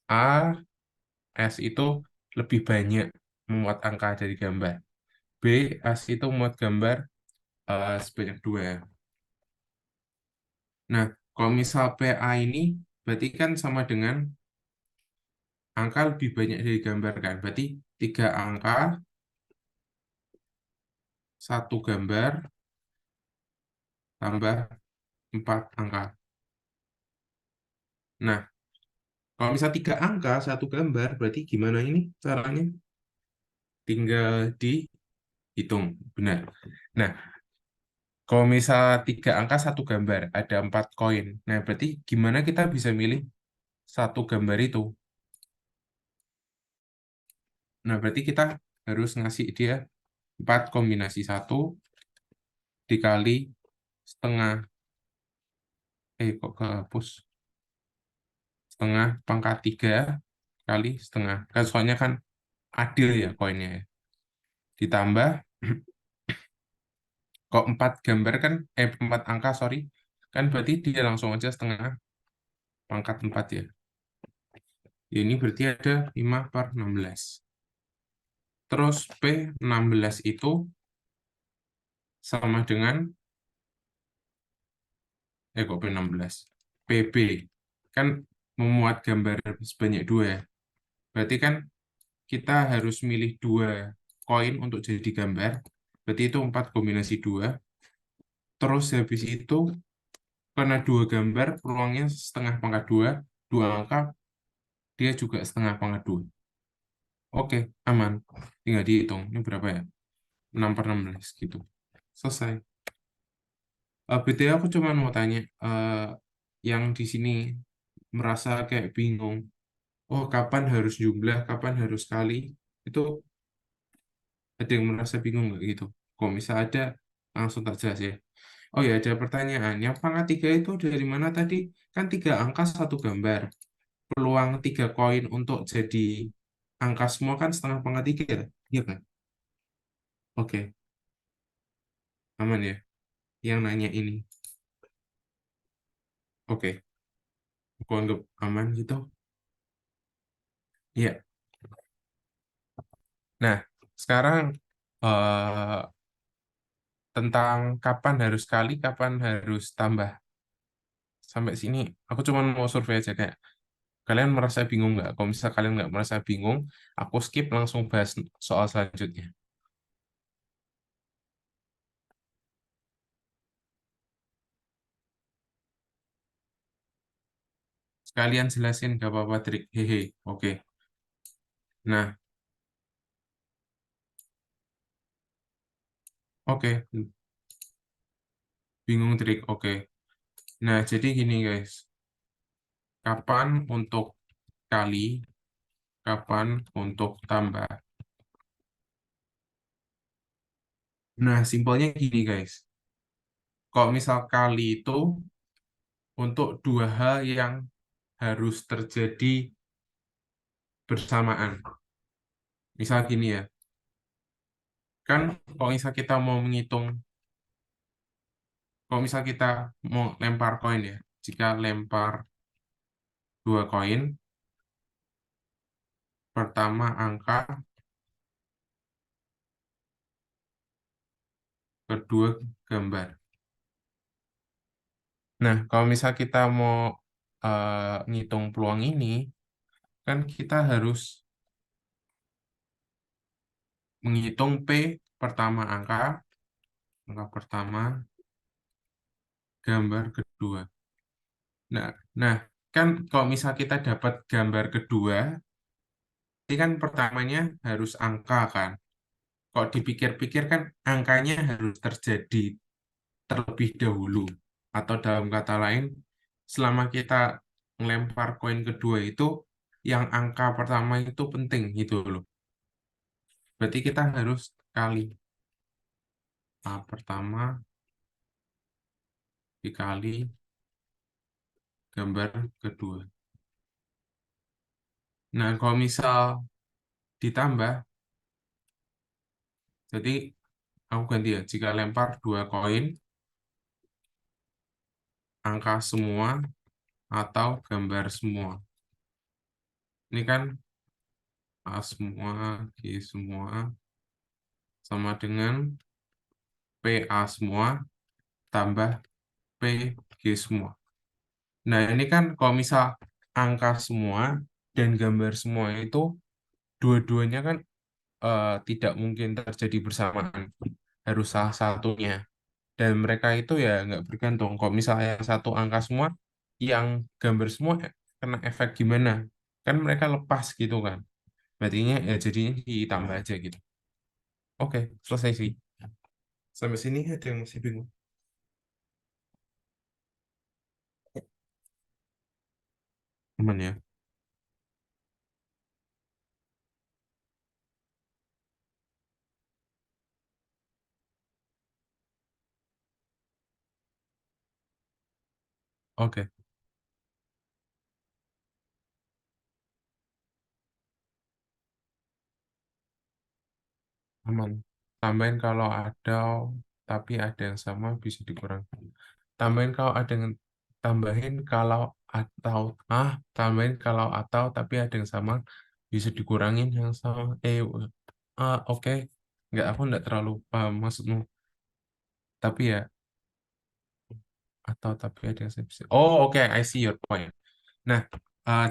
Speaker 1: A, S itu lebih banyak memuat angka dari gambar. B, S itu memuat gambar sebanyak 2. Nah, kalau misal PA ini berarti kan sama dengan angka lebih banyak dari gambar kan. Berarti 3 angka, 1 gambar, tambah 4 angka. Nah, kalau misal 3 angka, 1 gambar, berarti gimana ini caranya? Tinggal dihitung, benar. Nah, kalau misal 3 angka, 1 gambar, ada 4 koin. Nah, berarti gimana kita bisa milih 1 gambar itu? Nah, berarti kita harus ngasih dia 4 kombinasi 1 dikali setengah, kok kehapus, setengah pangkat 3 kali setengah. Kan soalnya kan adil ya koinnya ya. Ditambah, kok 4 gambar kan, 4 angka, sorry. Kan berarti dia langsung aja setengah pangkat 4 ya. Ya, ini berarti ada 5/16. Terus P16 itu sama dengan, kok P16? PB. Kan memuat gambar sebanyak 2 ya. Berarti kan kita harus milih 2 koin untuk jadi gambar. Berarti itu 4 kombinasi 2. Terus habis itu, karena 2 gambar, peluangnya setengah pangkat 2. 2 angka, dia juga setengah pangkat 2. Oke, aman. Tinggal dihitung. Ini berapa ya? 6/16 gitu. Selesai. BTW aku cuma mau tanya, yang di sini merasa kayak bingung. Oh, kapan harus jumlah, kapan harus kali? Itu ada yang merasa bingung nggak gitu? Kalau misal ada, langsung tak jelas ya. Oh ya, ada pertanyaan. Yang pangkat 3 itu dari mana tadi? Kan 3 angka, 1 gambar. Peluang 3 koin untuk jadi angka semua kan setengah pangkat 3 ya? Iya kan? Oke, aman ya. Yang nanya ini. Oke, aku anggap aman gitu. Iya. Nah, sekarang eh, tentang kapan harus kali, kapan harus tambah. Sampai sini, aku cuma mau survei aja kayak, kalian merasa bingung nggak? Kalau misalnya kalian nggak merasa bingung, aku skip langsung bahas soal selanjutnya. Sekalian jelasin, gak apa-apa trik. Hehe, oke. Nah, oke. Bingung trik, oke. Nah, jadi gini guys. Kapan untuk kali, kapan untuk tambah. Nah, simpelnya gini guys. Kalau misal kali itu untuk 2 hal yang harus terjadi bersamaan. Misal gini ya, kan kalau misal kita mau menghitung, kalau misal kita mau lempar koin ya, jika lempar 2 koin, pertama angka, kedua gambar. Nah, kalau misal kita mau ngitung peluang ini, kan kita harus menghitung P pertama angka, angka pertama, gambar kedua. Nah, nah, kan kalau misal kita dapat gambar kedua, ini kan pertamanya harus angka kan. Kok dipikir-pikir kan angkanya harus terjadi terlebih dahulu. Atau dalam kata lain, selama kita ngelempar koin kedua itu, yang angka pertama itu penting gitu loh. Berarti kita harus kali A pertama, dikali gambar kedua. Nah, kalau misal ditambah, jadi aku ganti ya, jika lempar dua koin, angka semua atau gambar semua. Ini kan A semua, G semua, sama dengan PA semua, tambah PG semua. Nah, ini kan kalau misal angka semua dan gambar semua itu dua-duanya kan tidak mungkin terjadi bersamaan. Harus salah satunya. Dan mereka itu ya nggak bergantung. Kalau misalnya satu angka semua, yang gambar semua kena efek gimana? Kan mereka lepas gitu kan. Berarti ya jadinya ditambah aja gitu. Oke, selesai sih. Sampai sini ada yang masih bingung. Aman ya? Oke, aman. Tambahin kalau ada, tapi ada yang sama bisa dikurangin. Tambahin kalau ada yang tambahin kalau atau tambahin kalau atau tapi ada yang sama bisa dikurangin yang sama. Oke. Nggak, aku nggak terlalu paham maksudmu. Tapi ya, atau tapi ada yang saya bisa. Oh, oke, I see your point. Nah,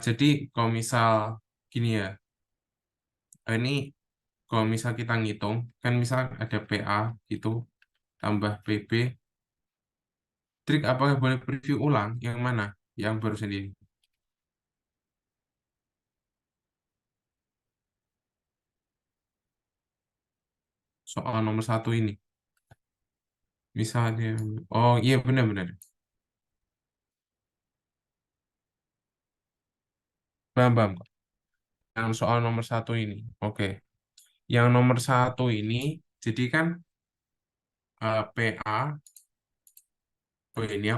Speaker 1: jadi kalau misal gini ya, ini kalau misal kita ngitung, kan misal ada PA gitu, tambah PB, trik apakah boleh preview ulang? Yang mana? Yang baru sendiri. Soal nomor satu ini. Misalnya, oh iya benar-benar. Paham, paham. Yang soal nomor satu ini. Oke. Yang nomor satu ini, jadi kan PA, oh ini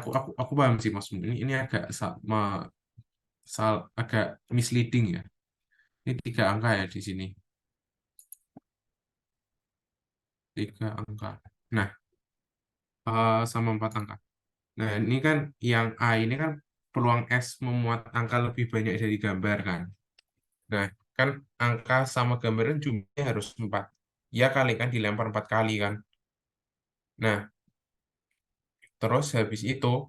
Speaker 1: aku paham sih Mas. Ini agak agak misleading ya. Ini tiga angka ya di sini. Tiga angka. Nah, sama empat angka. Nah, ini kan yang A ini kan peluang S memuat angka lebih banyak dari gambar kan. Nah, kan angka sama gambaran jumlahnya harus 4. Ya kali kan dilempar 4 kali kan. Nah, terus habis itu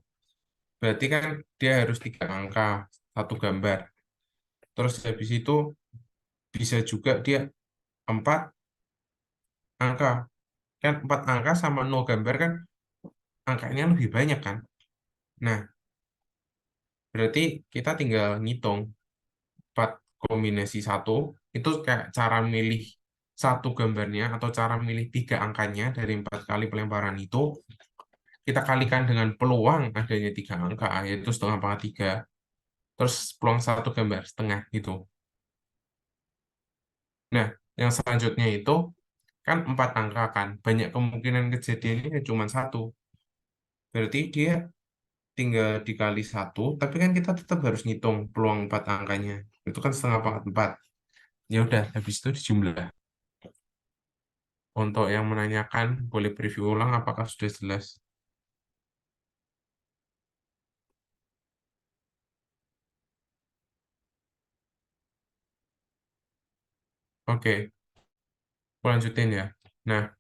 Speaker 1: berarti kan dia harus tiga angka satu gambar. Terus habis itu bisa juga dia empat angka. Kan empat angka sama nol gambar kan angkanya lebih banyak kan. Nah, berarti kita tinggal ngitung 4 kombinasi satu itu kayak cara milih satu gambarnya atau cara milih tiga angkanya dari 4 kali pelemparan itu kita kalikan dengan peluang adanya tiga angka yaitu setengah pangkat tiga terus peluang satu gambar setengah gitu. Nah, yang selanjutnya itu kan empat angka kan banyak kemungkinan kejadiannya cuma satu, berarti dia tinggal dikali satu tapi kan kita tetap harus ngitung peluang empat angkanya itu kan setengah pangkat empat. Ya udah habis itu dijumlah. Untuk yang menanyakan boleh preview ulang apakah sudah jelas. Oke, aku lanjutin ya. Nah,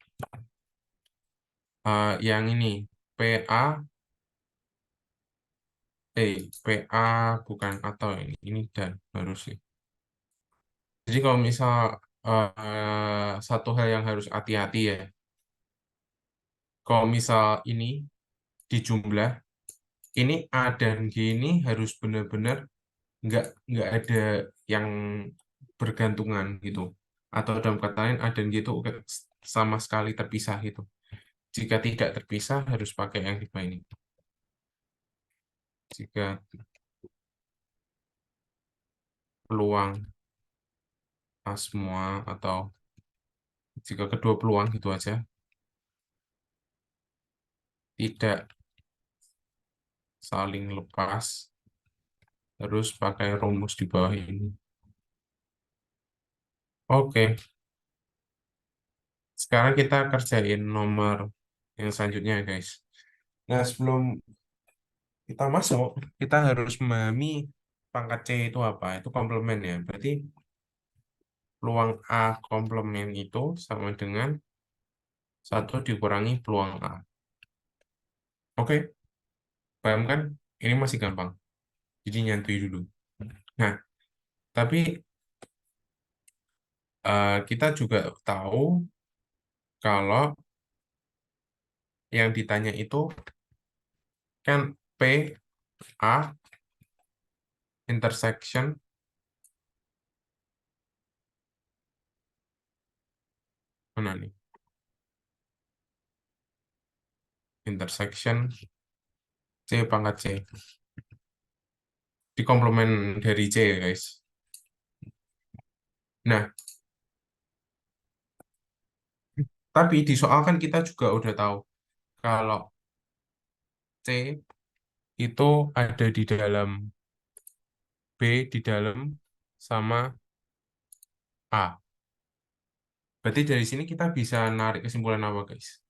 Speaker 1: yang ini PA PA bukan atau ini dan harus sih. Jadi kalau misal satu hal yang harus hati-hati ya, kalau misal ini dijumlah, ini A dan G ini harus benar-benar nggak ada yang bergantungan gitu. Atau dalam kata lain A dan G itu sama sekali terpisah gitu. Jika tidak terpisah harus pakai yang di bawah ini. Jika peluang A semua atau jika kedua peluang gitu aja tidak saling lepas, terus pakai rumus di bawah ini. Oke, sekarang kita kerjain nomor yang selanjutnya, guys. Nah, sebelum kita masuk, kita harus memahami pangkat C itu apa. Itu komplement ya. Berarti peluang A komplement itu sama dengan 1 dikurangi peluang A. Oke, paham kan? Ini masih gampang. Jadi nyantui dulu. Nah, tapi kita juga tahu kalau yang ditanya itu kan P, A, intersection, mana nih? Intersection C pangkat C. Di komplement dari C ya, guys. Nah, tapi di soal kan kita juga udah tahu kalau C itu ada di dalam B, di dalam sama A. Berarti dari sini kita bisa narik kesimpulan apa, guys?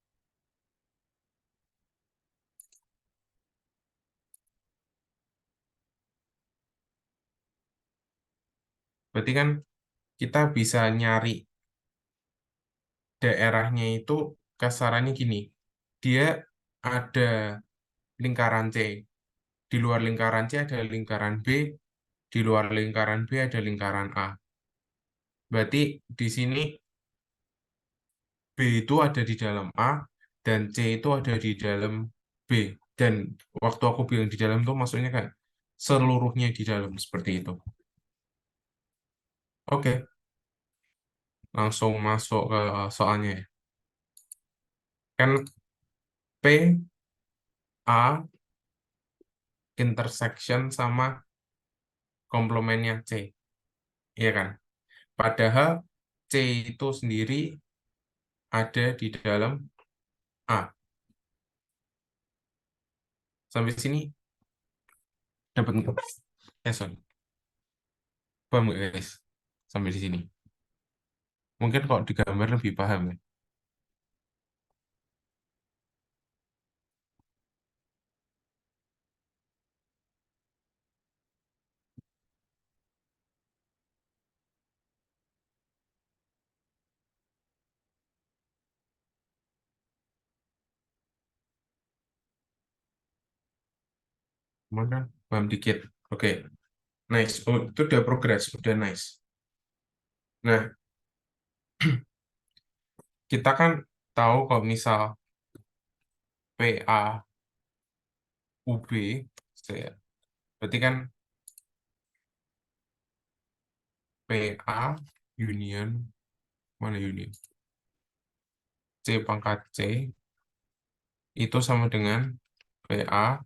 Speaker 1: Berarti kan kita bisa nyari daerahnya itu kasarannya gini. Dia ada lingkaran C. Di luar lingkaran C ada lingkaran B. Di luar lingkaran B ada lingkaran A. Berarti di sini B itu ada di dalam A dan C itu ada di dalam B. Dan waktu aku bilang di dalam tuh maksudnya kayak seluruhnya di dalam seperti itu. Oke, langsung masuk ke soalnya ya. Kan P, A, intersection sama komplemennya C. Iya kan? Padahal C itu sendiri ada di dalam A. Sampai sini dapat nggak? Sorry. Paham nggak, guys? Sampai di sini. Mungkin kalau digambar lebih paham ya. Mana? Paham dikit. Oke, nice. Oh, itu udah progress, udah nice. Nah, kita kan tahu kalau misal PA UB, berarti kan PA union, mana union? C pangkat C itu sama dengan PA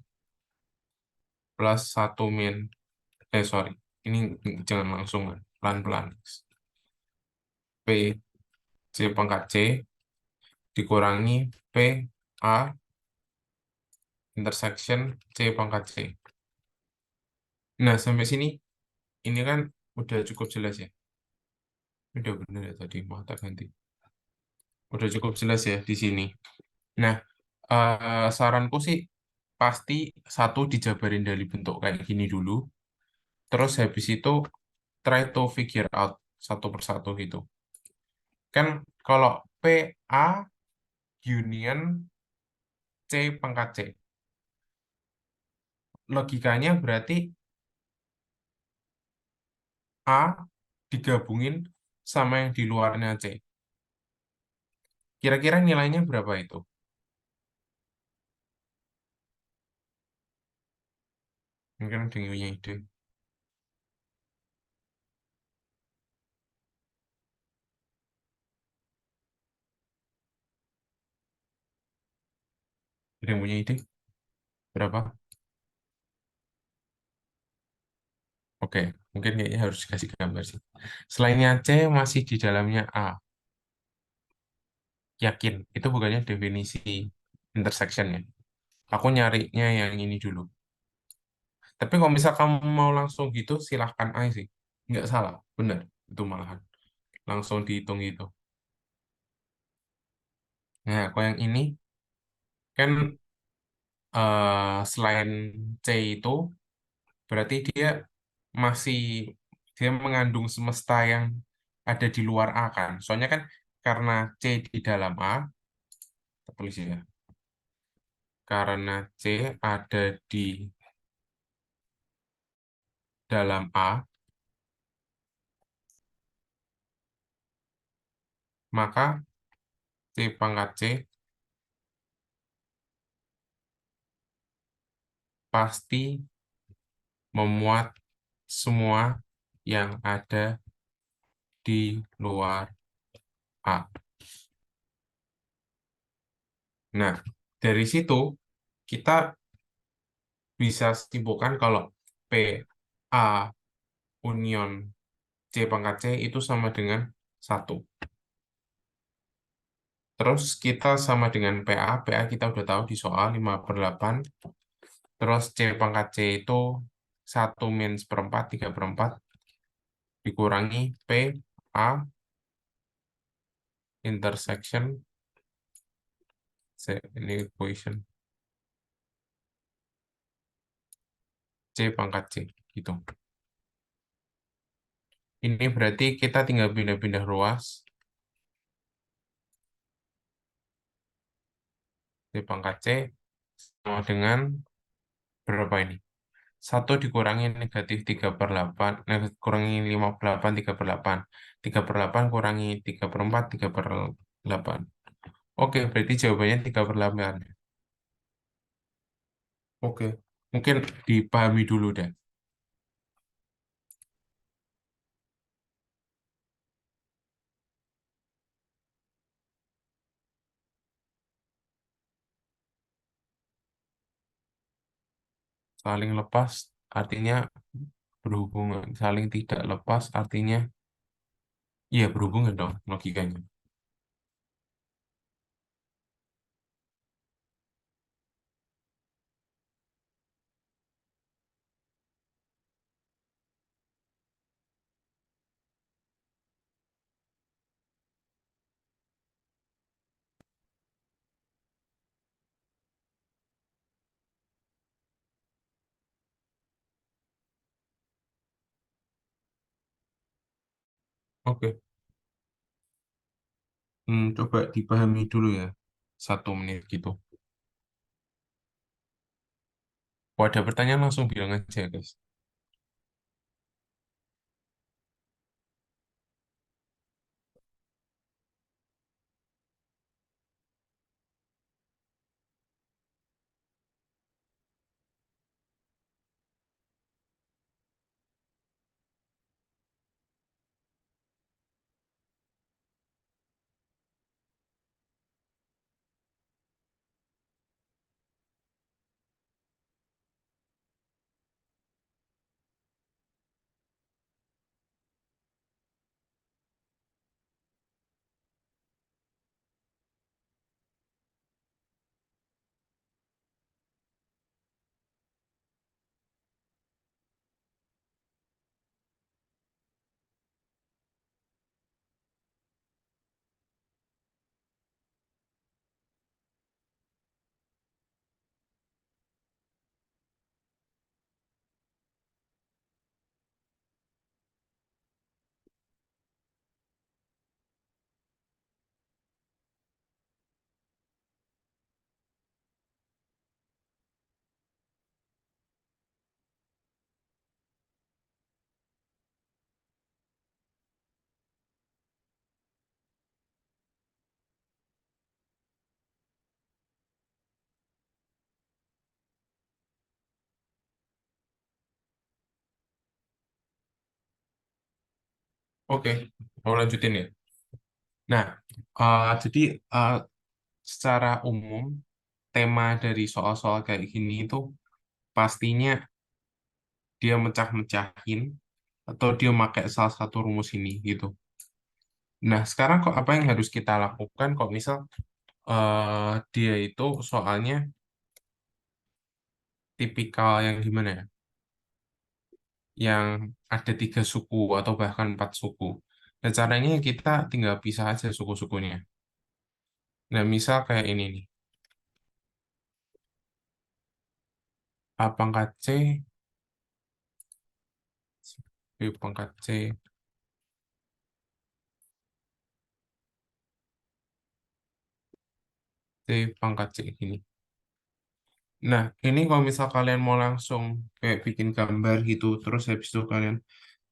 Speaker 1: plus 1 min. Sorry. Ini jangan langsung, pelan-pelan. P C pangkat C dikurangi P A intersection C pangkat C. Nah, sampai sini ini kan udah cukup jelas ya. Udah bener ya tadi, mau tak ganti. Udah cukup jelas ya di sini. Nah, saranku sih pasti satu dijabarin dari bentuk kayak gini dulu. Terus habis itu try to figure out satu persatu gitu. Kan kalau PA union C pangkat C. Logikanya berarti A digabungin sama yang di luarnya C. Kira-kira nilainya berapa itu? Mungkin ada yang punya ide. Ada yang punya ide? Berapa? Oke, mungkin kayaknya harus dikasih gambar sih. Selainnya C masih di dalamnya A. Yakin, itu bukannya definisi intersection ya. Aku nyarinya yang ini dulu. Tapi kalau misal kamu mau langsung gitu, silahkan aja sih. Nggak salah, bener. Itu malahan. Langsung dihitung gitu. Nah, kalau yang ini, kan selain C itu, berarti masih, dia mengandung semesta yang ada di luar A kan. Soalnya kan karena C di dalam A, kita tulis ya. Karena C ada di dalam A, maka C pangkat C pasti memuat semua yang ada di luar A. Nah, dari situ kita bisa simpulkan kalau P A union C pangkat C itu sama dengan 1. Terus kita sama dengan PA kita udah tahu di soal 5/8. Terus C pangkat C itu 1 - 1/4, 3/4, dikurangi PA intersection, ini equation, C pangkat C, gitu. Ini berarti kita tinggal pindah-pindah ruas. C pangkat C sama dengan berapa ini? 1 dikurangi -3/8, kurangi 5/8, 3/8. 3/8 kurangi 3/4, 3/8. Oke, berarti jawabannya 3/8. Oke, mungkin dipahami dulu deh. Saling lepas artinya berhubungan. Saling tidak lepas artinya, iya berhubungan dong logikanya. Oke, coba dipahami dulu ya. 1 menit gitu. Kalau ada pertanyaan langsung bilang aja, guys. Oke, mau lanjutin ya. Nah, jadi eh, secara umum tema dari soal-soal kayak gini itu pastinya dia mecah-mecahin atau dia pakai salah satu rumus ini gitu. Nah, sekarang kok apa yang harus kita lakukan kok misal dia itu soalnya tipikal yang gimana ya? yang ada 3 suku atau bahkan 4 suku. Nah, caranya kita tinggal pisah aja suku-sukunya. Nah, misal kayak ini nih. A pangkat C, B pangkat C, C pangkat C gini. Nah, ini kalau misal kalian mau langsung kayak bikin gambar gitu, terus habis itu kalian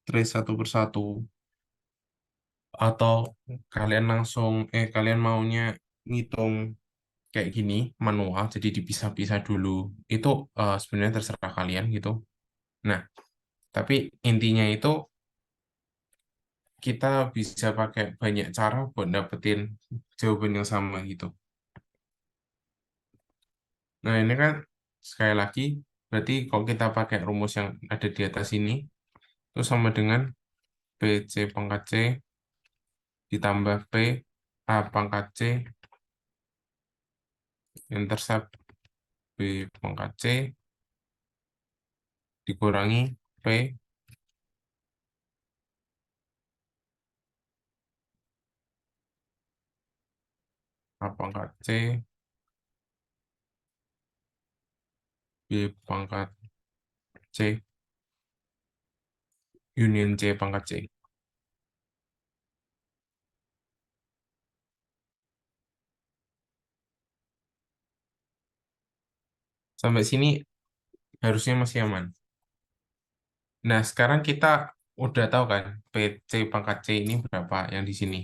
Speaker 1: trace satu persatu, atau kalian maunya ngitung kayak gini manual, jadi dipisah-pisah dulu, itu sebenarnya terserah kalian gitu. Nah, tapi intinya itu kita bisa pakai banyak cara buat dapetin jawaban yang sama gitu. Nah, ini kan sekali lagi, berarti kalau kita pakai rumus yang ada di atas ini, itu sama dengan PC pangkat C ditambah P A pangkat C intercept B pangkat C dikurangi P A pangkat C B pangkat C union C pangkat C. Sampai sini harusnya masih aman. Nah, sekarang kita udah tahu kan PC pangkat C ini berapa yang di sini.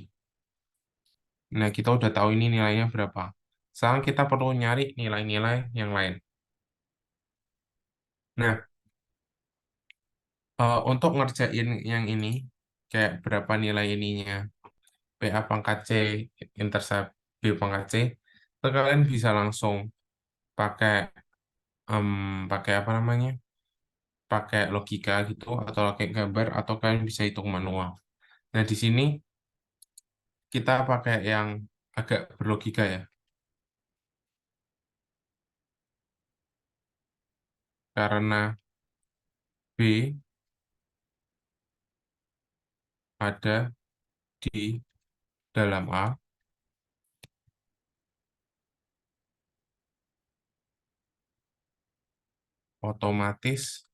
Speaker 1: Nah, kita udah tahu ini nilainya berapa. Sekarang kita perlu nyari nilai-nilai yang lain. Nah, untuk ngerjain yang ini, kayak berapa nilai ininya, PA pangkat C, intercept B pangkat C, itu kalian bisa langsung pakai em, pakai apa namanya, pakai logika gitu, atau pakai gambar, atau kalian bisa hitung manual. Nah, di sini kita pakai yang agak berlogika ya, karena B ada di dalam A, otomatis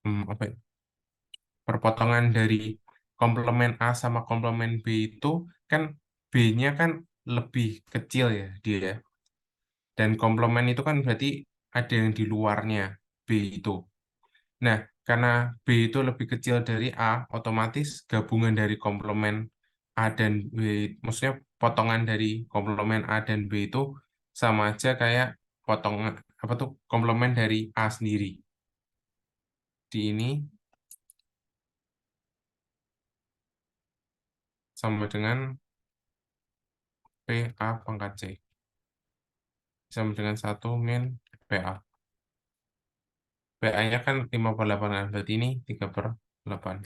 Speaker 1: apa ya, perpotongan dari komplemen A sama komplemen B itu kan B-nya kan lebih kecil ya dia ya. Dan komplemen itu kan berarti ada yang di luarnya B itu. Nah, karena B itu lebih kecil dari A, otomatis gabungan dari komplemen A dan B, maksudnya potongan dari komplemen A dan B itu sama aja kayak potongan apa tuh komplemen dari A sendiri. Di ini sama dengan PA pangkat C. Sama dengan 1 min PA. PA-nya kan 5/8, berarti ini 3/8.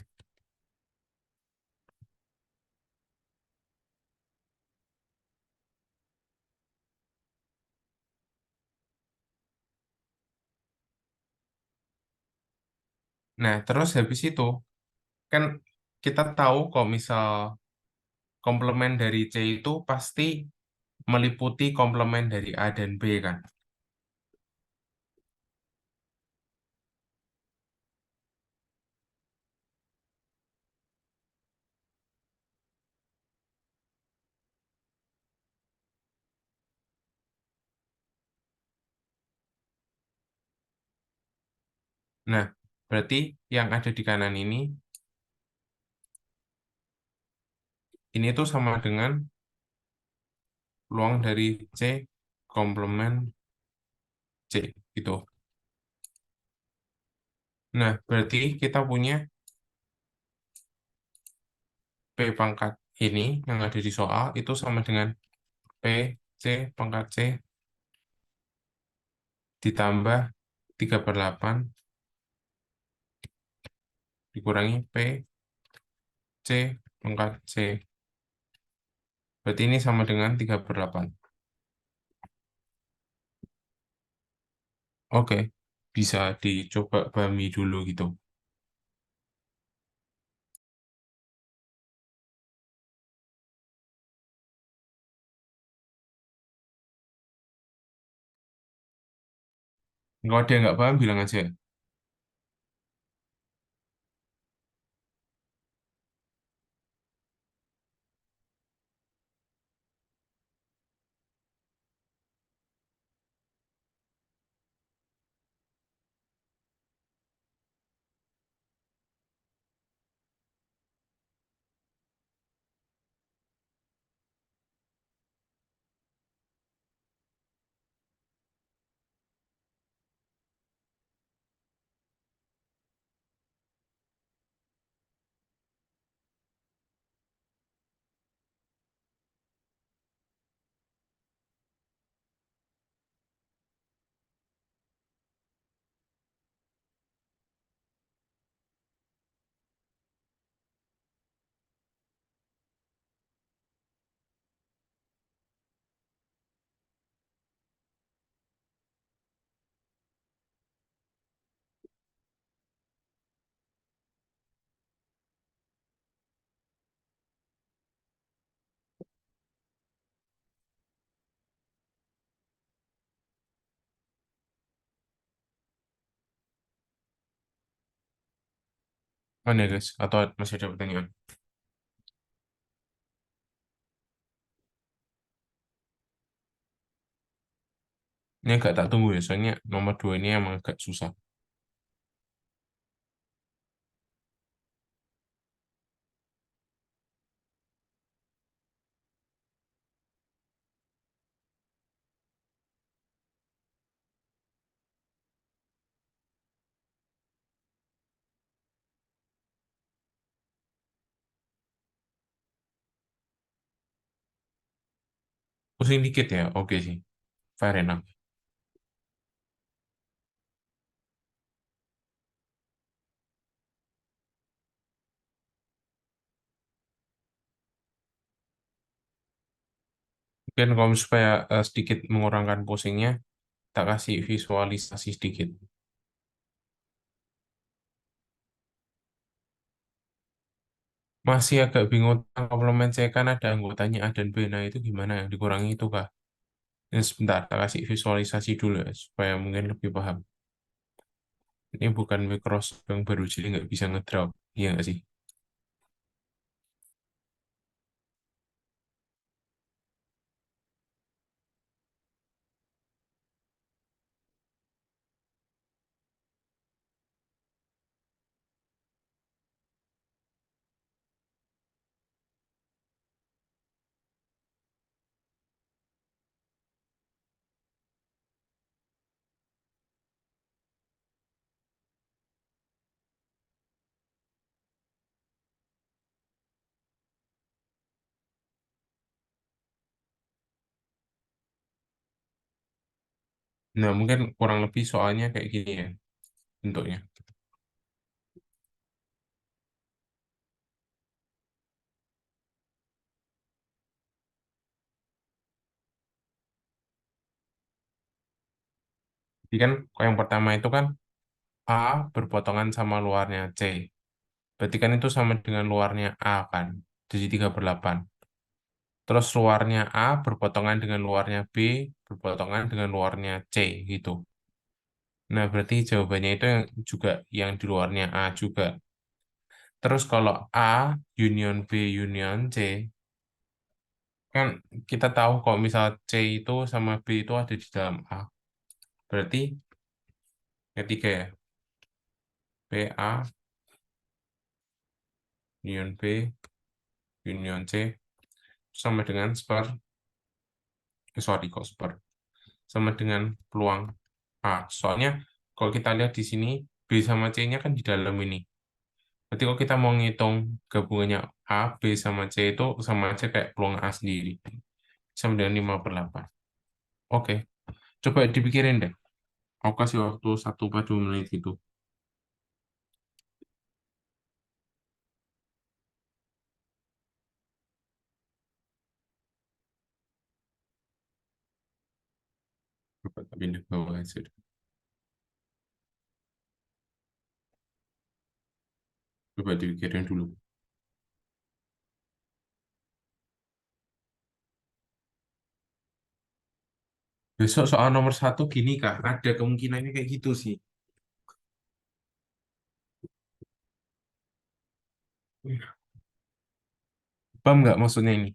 Speaker 1: Nah, terus habis itu, kan kita tahu kalau misal komplemen dari C itu pasti meliputi komplemen dari A dan B kan. Nah, berarti yang ada di kanan ini tuh sama dengan peluang dari C komplemen C gitu. Nah, berarti kita punya P pangkat ini yang ada di soal itu sama dengan P C pangkat C ditambah 3/8 dikurangi P C pangkat C. Berarti ini sama dengan 3/8. Oke. bisa dicoba pahami dulu gitu. Kalau ada yang nggak paham, bilang aja. Mana ya, guys? Atau masih ada pertanyaan? Ini agak tak tunggu ya, soalnya nomor 2 ini emang agak susah. Pusing dikit ya, oke sih. Fair enough. Mungkin kalau supaya sedikit mengurangkan pusingnya, tak kasih visualisasi sedikit. Masih agak bingung tentang komplement C kan ada anggotanya A dan B. Nah itu gimana ya? Dikurangi itu kah? Ini sebentar, tak kasih visualisasi dulu ya, supaya mungkin lebih paham. Ini bukan Microsoft yang baru, jadi nggak bisa ngedraw. Iya nggak sih? Nah, mungkin kurang lebih soalnya kayak gini ya bentuknya. Jadi kan yang pertama itu kan A berpotongan sama luarnya C. Berarti kan itu sama dengan luarnya A kan. Jadi 3/8. Terus luarnya A berpotongan dengan luarnya B, berpotongan dengan luarnya C gitu. Nah, berarti jawabannya itu yang juga yang di luarnya A juga. Terus kalau A union B union C, kan kita tahu kalau misal C itu sama B itu ada di dalam A. Berarti ketiga ya, B A union B union C sama dengan sorry kok sama dengan peluang A. Soalnya kalau kita lihat di sini B sama C-nya kan di dalam ini. Berarti kalau kita mau ngitung gabungannya A, B sama C itu sama aja kayak peluang A sendiri. Sama dengan 5/8. Oke, coba dipikirin deh. Aku kasih waktu 1 sampai 2 menit gitu. Coba tak pindah ke bawah aja. Coba dipikirin dulu. Besok soal nomor satu gini, Kak. Ada kemungkinannya kayak gitu sih. Paham nggak maksudnya ini?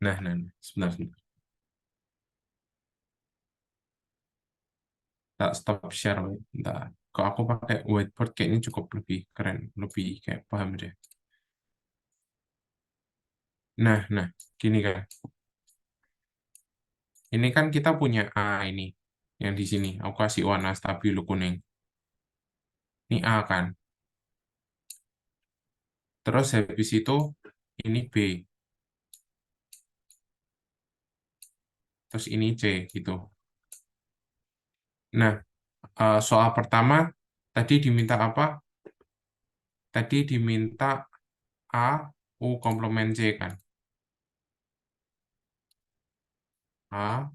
Speaker 1: Nah. Sebentar, sebentar. Tak stop share. Bentar. Kok aku pakai whiteboard kayaknya cukup lebih keren. Lebih kayak paham deh. Nah. Gini kan. Ini kan kita punya A ini. Yang di sini. Aku kasih warna stabilo kuning. Ini A kan. Terus habis itu ini B. Terus ini C gitu. Nah, soal pertama tadi diminta apa? Tadi diminta A, U komplement C kan? A,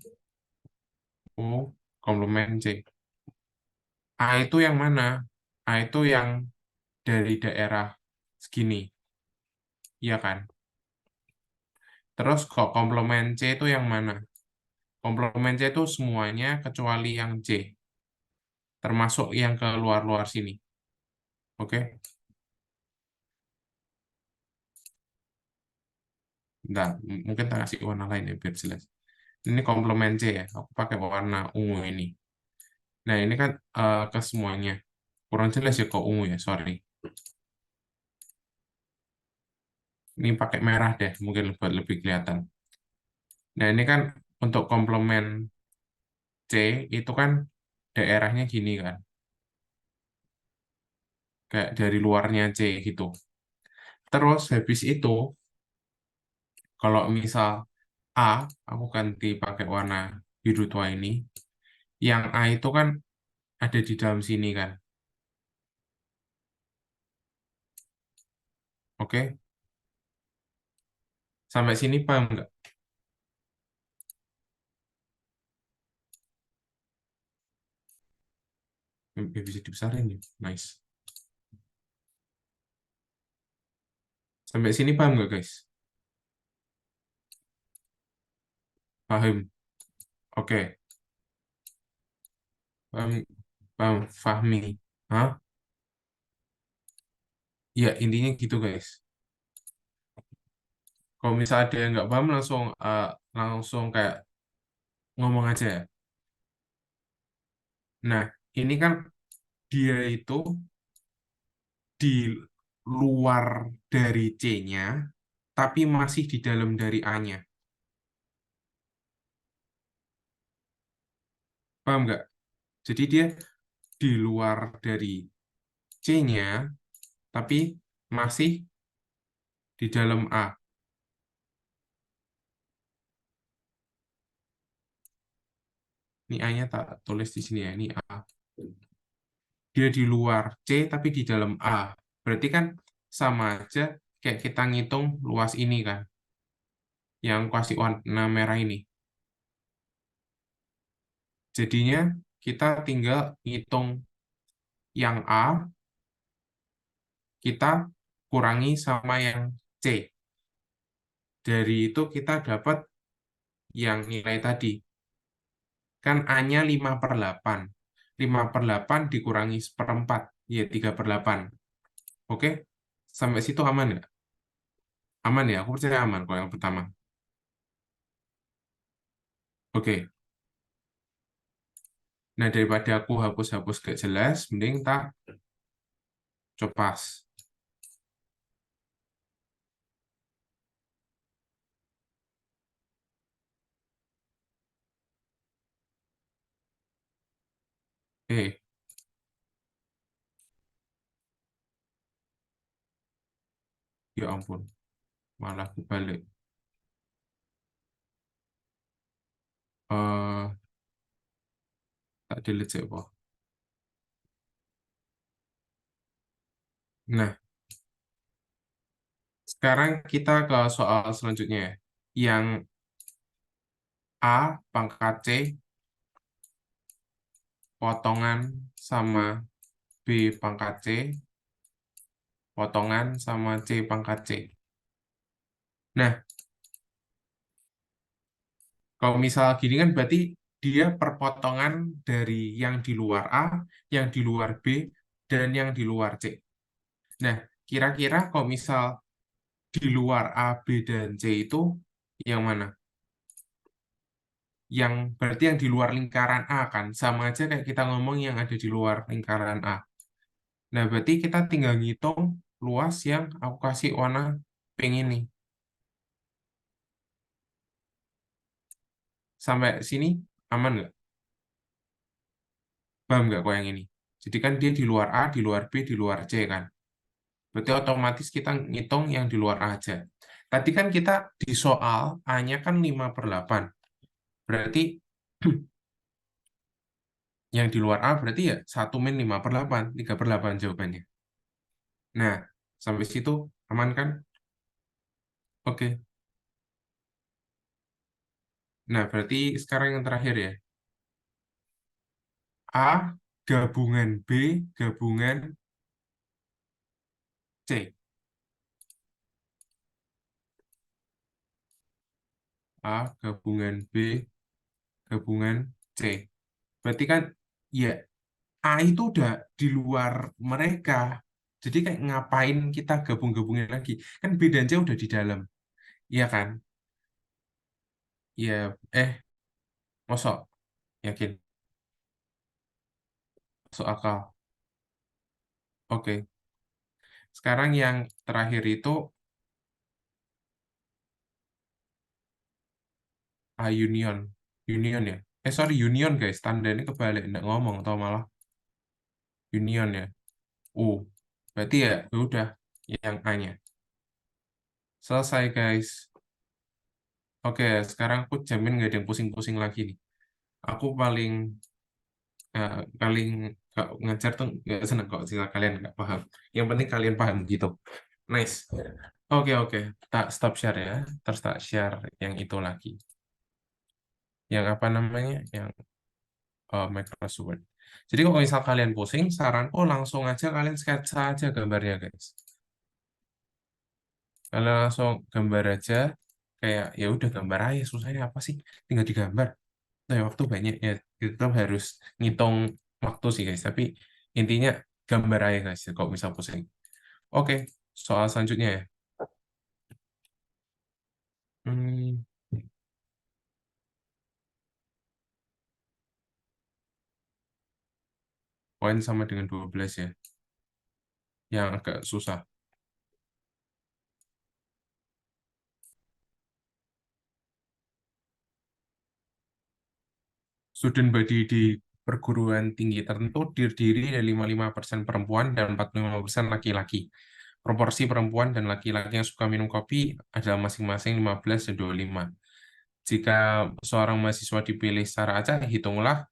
Speaker 1: U komplement C. A itu yang mana? A itu yang dari daerah segini, iya kan? Terus kok komplement C itu yang mana? Komplement C itu semuanya kecuali yang C, termasuk yang ke luar-luar sini. Oke? Bentar, mungkin tak kasih warna lain ya biar jelas. Ini komplement C ya, aku pakai warna ungu ini. Nah, ini kan ke semuanya. Kurang jelas ya kok ungu ya, sorry. Ini pakai merah deh, mungkin buat lebih kelihatan. Nah, ini kan untuk komplement C itu kan daerahnya gini kan, kayak dari luarnya C gitu. Terus habis itu, kalau misal A, aku ganti pakai warna biru tua ini, yang A itu kan ada di dalam sini kan. Oke, sampai sini paham nggak? Bisa dibesarin ya, nice. Sampai sini paham nggak guys? Paham. Oke, paham, paham, Fahmi. Hah? Ya intinya gitu guys. Kalau misalnya ada yang nggak paham langsung kayak ngomong aja ya. Nah, ini kan dia itu di luar dari C-nya, tapi masih di dalam dari A-nya. Paham nggak? Jadi dia di luar dari C-nya, tapi masih di dalam A. Ini A-nya tak tulis di sini ya, ini A. Dia di luar C, tapi di dalam A. Berarti kan sama aja kayak kita ngitung luas ini kan, yang kasih warna merah ini. Jadinya kita tinggal ngitung yang A, kita kurangi sama yang C. Dari itu kita dapat yang nilai tadi. Kan A-nya 5/8. 5/8 dikurangi seperempat. Ya, 3/8. Oke? Sampai situ aman nggak? Aman ya? Aku percaya aman kalau yang pertama. Oke. Nah, daripada aku hapus-hapus gak jelas, mending tak copas. Eh, ya ampun. Malah kebalik. Eh, tak delete sih, Pak. Nah, sekarang kita ke soal selanjutnya ya. Yang A pangkat C potongan sama B pangkat C potongan sama C pangkat C. Nah, kalau misal gini kan berarti dia perpotongan dari yang di luar A, yang di luar B, dan yang di luar C. Nah, kira-kira kalau misal di luar A, B, dan C itu yang mana? Yang berarti yang di luar lingkaran A kan? Sama aja kayak kita ngomong yang ada di luar lingkaran A. Nah, berarti kita tinggal ngitung luas yang aku kasih warna pink ini. Sampai sini aman nggak? Paham nggak kok yang ini? Jadi kan dia di luar A, di luar B, di luar C kan? Berarti otomatis kita ngitung yang di luar A aja. Tadi kan kita di soal A-nya kan 5/8. Berarti yang di luar A berarti ya 1 min 5/8, 3/8 jawabannya. Nah, sampai situ aman kan? Oke. Nah, berarti sekarang yang terakhir ya. A gabungan B gabungan C. A gabungan B gabungan C. Berarti kan ya A itu udah di luar mereka. Jadi kayak ngapain kita gabung-gabungin lagi? Kan B dan C udah di dalam. Iya kan? Ya, mosok yakin masuk akal. Oke. Sekarang yang terakhir itu A union. Union ya. Sorry, union guys. Tanda ini kebalik. Nggak ngomong atau malah union ya. Berarti ya udah yang A-nya. Selesai guys. Oke, sekarang aku jamin nggak ada yang pusing-pusing lagi nih. Aku paling nggak ngajar tuh nggak seneng kok sih kalian nggak paham. Yang penting kalian paham gitu. Nice. Oke oke. Tak stop share ya. Terus tak share yang itu lagi. Yang apa namanya? Yang Microsoft Word. Jadi kalau misal kalian pusing, saranku langsung aja kalian sketsa aja gambarnya guys. Kalian langsung gambar aja. Kayak ya udah gambar aja. Susahnya apa sih? Tinggal digambar. Nah, waktu banyak ya. Kita harus ngitung waktu sih guys. Tapi intinya gambar aja guys. Kalau misal pusing. Oke, soal selanjutnya ya. Hmm, poin sama dengan 12 ya. Yang agak susah. Student body di perguruan tinggi tertentu terdiri dari 55% perempuan dan 45% laki-laki. Proporsi perempuan dan laki-laki yang suka minum kopi adalah masing-masing 15 dan 25. Jika seorang mahasiswa dipilih secara acak, hitunglah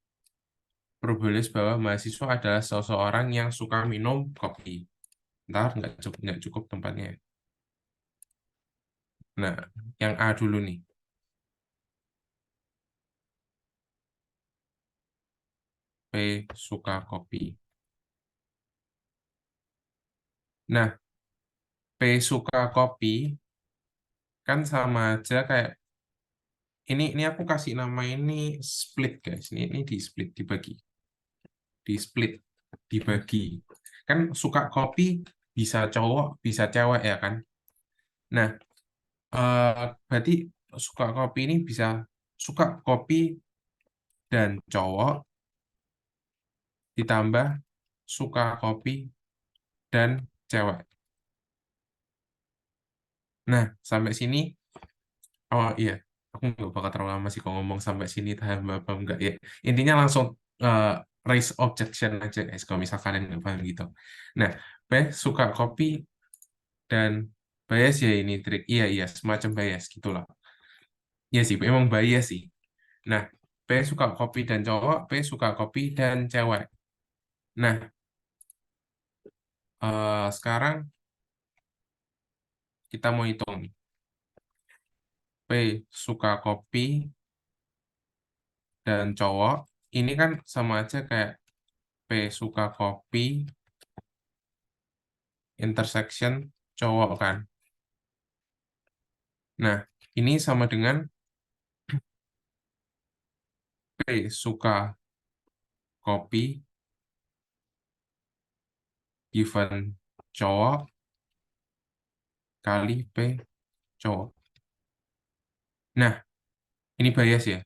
Speaker 1: probabilitas bahwa mahasiswa adalah seseorang yang suka minum kopi. Ntar nggak cukup tempatnya. Nah, yang A dulu nih. P suka kopi. Nah, P suka kopi kan sama aja kayak ini aku kasih nama ini split guys. Ini di split dibagi, di split dibagi. Kan suka kopi bisa cowok, bisa cewek ya kan. Nah, berarti suka kopi ini bisa suka kopi dan cowok ditambah suka kopi dan cewek. Nah, sampai sini, oh iya, aku nggak bakal terlalu lama sih kalau ngomong sampai sini, paham apa enggak ya. Intinya langsung eh, raise objection aja guys, kalau misalkan kalian nggak paham gitu. Nah, B suka kopi dan bias ya ini trik. Iya, iya, semacam bias gitulah. Iya sih, emang bias sih. Nah, B suka kopi dan cowok, B suka kopi dan cewek. Nah, sekarang kita mau hitung nih. P suka kopi dan cowok, ini kan sama aja kayak P suka kopi intersection cowok kan. Nah, ini sama dengan P suka kopi given cowok kali P cowok. Nah, ini bias ya.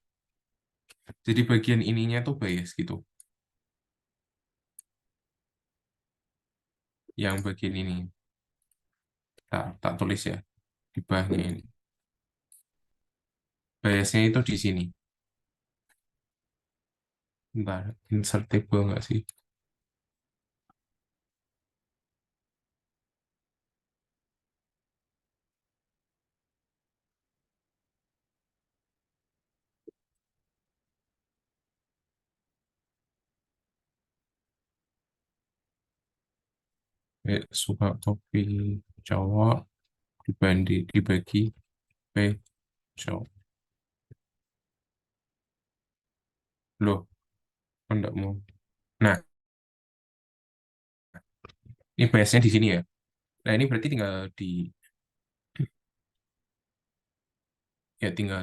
Speaker 1: Jadi bagian ininya tuh bias gitu. Yang bagian ini. Tak tulis ya. Di bawahnya ini. Biasnya itu di sini. Bentar, insertable nggak sih? Suka kopi cowok dibagi P cowok. Loh, kok nggak mau? Nah, ini biasnya di sini ya. Nah, ini berarti tinggal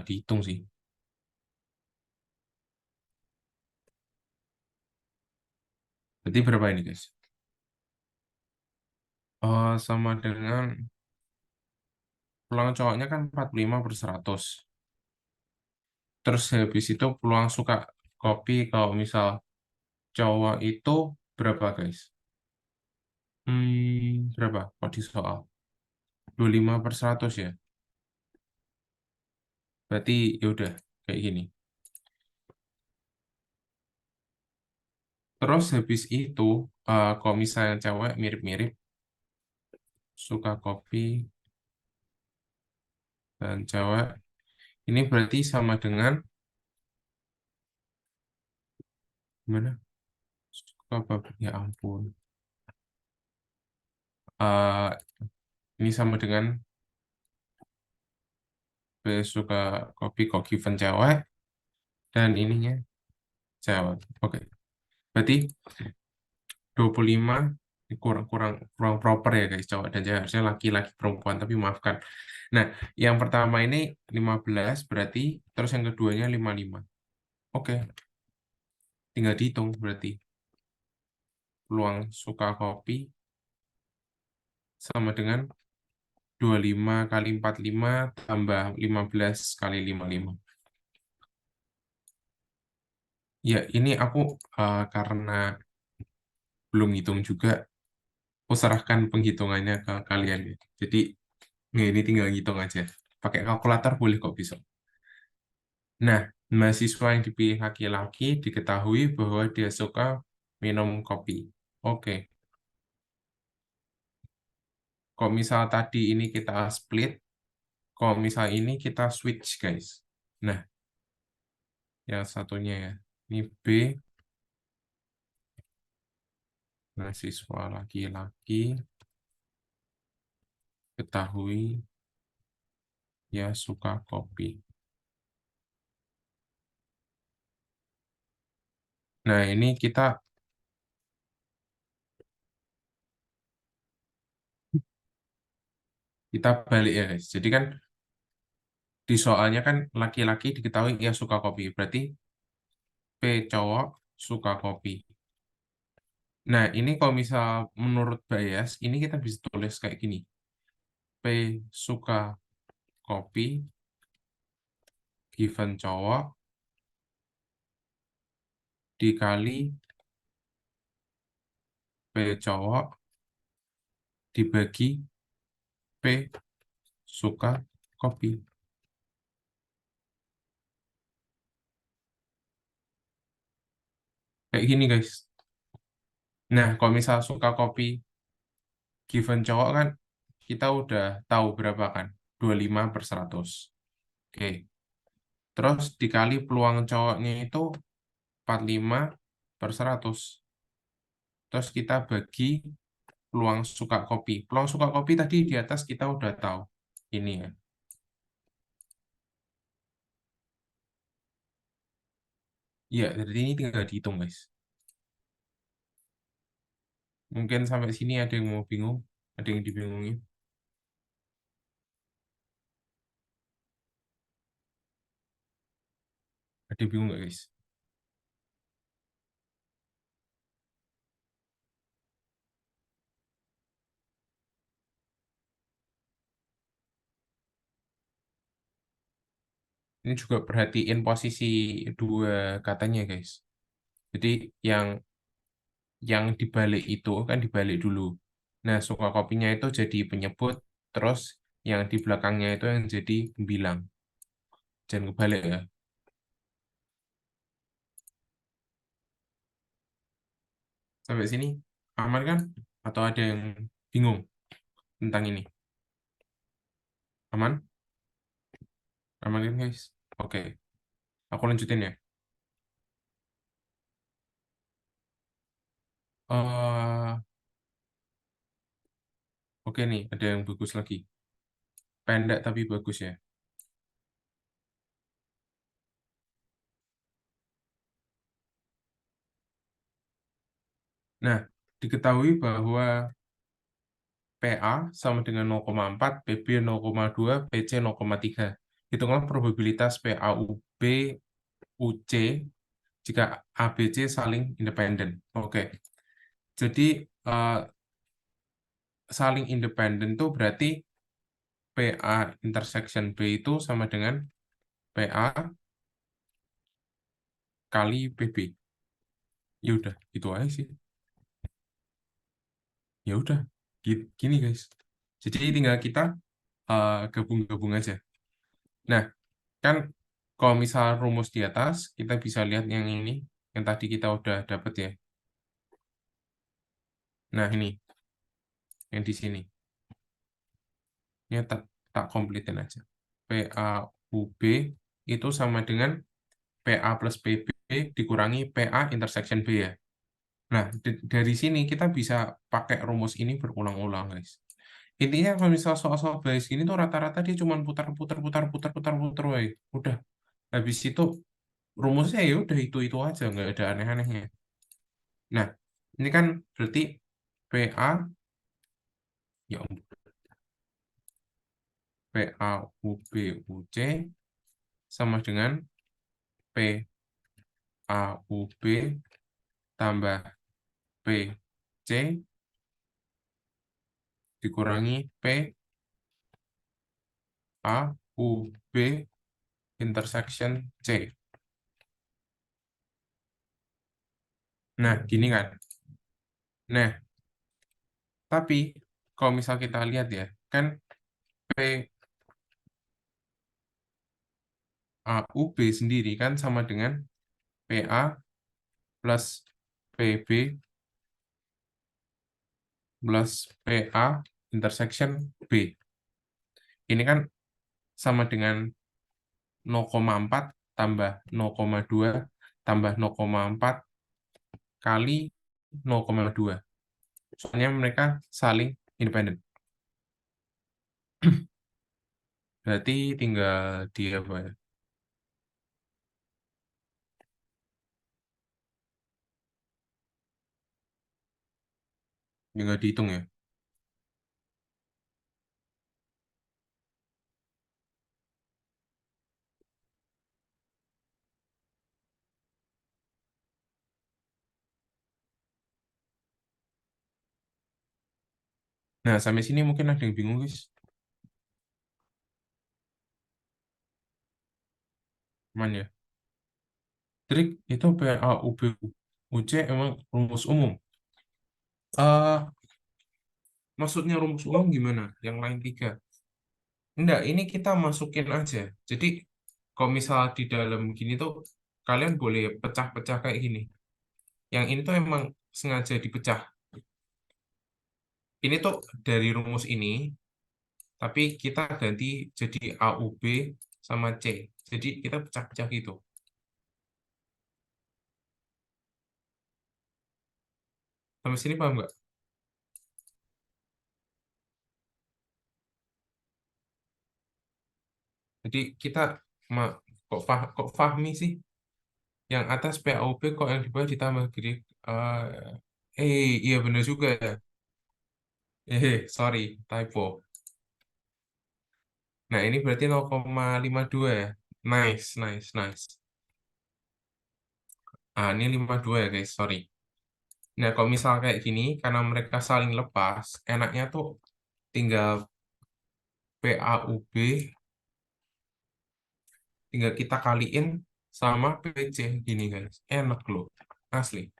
Speaker 1: dihitung sih. Berarti berapa ini, guys? Sama dengan peluang cowoknya kan 45/100. Terus habis itu peluang suka kopi kalau misal cowok itu berapa, guys? Berapa? Kok di soal? 25/100 ya. Berarti ya udah kayak gini. Terus habis itu kalau misalnya cewek mirip-mirip suka kopi dan cewek ini berarti sama dengan gimana? Suka kopi ya ampun. Eh, ini sama dengan suka kopi kok given cewek dan ininya cewek. Oke. Berarti 25 ini kurang kurang kurang proper ya guys, cowok dan cewek harusnya laki-laki perempuan tapi maafkan. Nah, yang pertama ini 15 berarti terus yang keduanya 55. Oke, tinggal dihitung berarti peluang suka kopi sama dengan 25 kali 45 tambah 15 kali 55. Ya, ini aku karena belum hitung juga, aku serahkan penghitungannya ke kalian ya. Jadi, ini tinggal hitung aja. Pakai kalkulator boleh kok bisa. Nah, mahasiswa yang dipilih laki-laki diketahui bahwa dia suka minum kopi. Oke, kalau misal tadi ini kita split, kalau misal ini kita switch, guys. Nah, yang satunya ya, ini B, mahasiswa laki-laki, ketahui ya suka kopi. Nah, ini kita balik ya, guys. Jadi kan di soalnya kan laki-laki diketahui ya suka kopi. Berarti P cowok suka kopi. Nah, ini kalau misal menurut bias, ini kita bisa tulis kayak gini. P suka kopi given cowok dikali P cowok dibagi P suka kopi. Kayak gini, guys. Nah, kalau misal suka kopi given cowok kan kita udah tahu berapa kan? 25/100. Oke. Terus dikali peluang cowoknya itu 45/100. Terus kita bagi peluang suka kopi. Peluang suka kopi tadi di atas kita udah tahu. Ini ya. Iya, jadi ini tinggal dihitung, guys. Mungkin sampai sini ada yang mau bingung, ada yang dibingungin, ada yang bingung nggak, guys? Ini juga perhatiin posisi dua katanya, guys. Jadi yang yang dibalik itu kan dibalik dulu. Nah, suka kopinya itu jadi penyebut, terus yang di belakangnya itu yang jadi pembilang. Jangan kebalik ya. Sampai sini aman kan? Atau ada yang bingung tentang ini? Aman? Aman kan, guys? Oke, aku lanjutin ya. eh oke nih, ada yang bagus lagi. Pendek tapi bagus ya. Nah, diketahui bahwa PA sama dengan 0,4, PB 0,2, PC 0,3. Hitunglah probabilitas PAUB UC jika ABC saling independen. Oke, jadi eh, saling independen itu berarti PA intersection B itu sama dengan PA kali PB. Ya udah, itu aja sih. Ya udah, gini guys. Jadi tinggal kita gabung-gabung aja. Nah, kan kalau misal rumus di atas, kita bisa lihat yang ini, yang tadi kita udah dapet ya. Nah, ini, yang di sini. Ini tak kompletin aja. PAUB itu sama dengan PA plus PB dikurangi PA intersection B ya. Nah, dari sini kita bisa pakai rumus ini berulang-ulang, guys. Intinya kalau misal soal-soal bahas gini tuh rata-rata dia cuma putar-putar putar-putar putar-putar, woy. Udah. Habis itu rumusnya ya udah itu aja, nggak ada aneh-anehnya. Nah, ini kan berarti PA, ya ampun, PAUB-UC sama dengan PAUB tambah PC dikurangi PAUB intersection C. Nah, gini kan. Nah, tapi kalau misal kita lihat ya, kan PAUB sendiri kan sama dengan PA plus PB plus PA intersection B. Ini kan sama dengan 0,4 tambah 0,2 tambah 0,4 kali 0,2. Soalnya mereka saling independen. Berarti tinggal di apa ya? Tinggal dihitung ya. Nah, sampai sini mungkin ada yang bingung, guys. Aman ya. Trik itu PAUB UC emang rumus umum. eh Maksudnya rumus umum gimana? Yang lain tiga. Enggak, ini kita masukin aja. Jadi, kalau misal di dalam gini tuh, kalian boleh pecah-pecah kayak gini. Yang ini tuh emang sengaja dipecah. Ini tuh dari rumus ini, tapi kita ganti jadi AUB sama C. Jadi, kita pecah-pecah gitu. Sampai sini paham nggak? Jadi, kita kok Fahmi sih? Yang atas PAUB kok yang di bawah ditambah grid. Iya bener juga ya. Sorry, typo. Nah, ini berarti 0,52 ya. Nice, nice, nice. Ini 52 ya guys, sorry. Nah, kalau misal kayak gini, karena mereka saling lepas, enaknya tuh tinggal PAUB, tinggal kita kaliin sama PC gini guys. Enak loh, asli.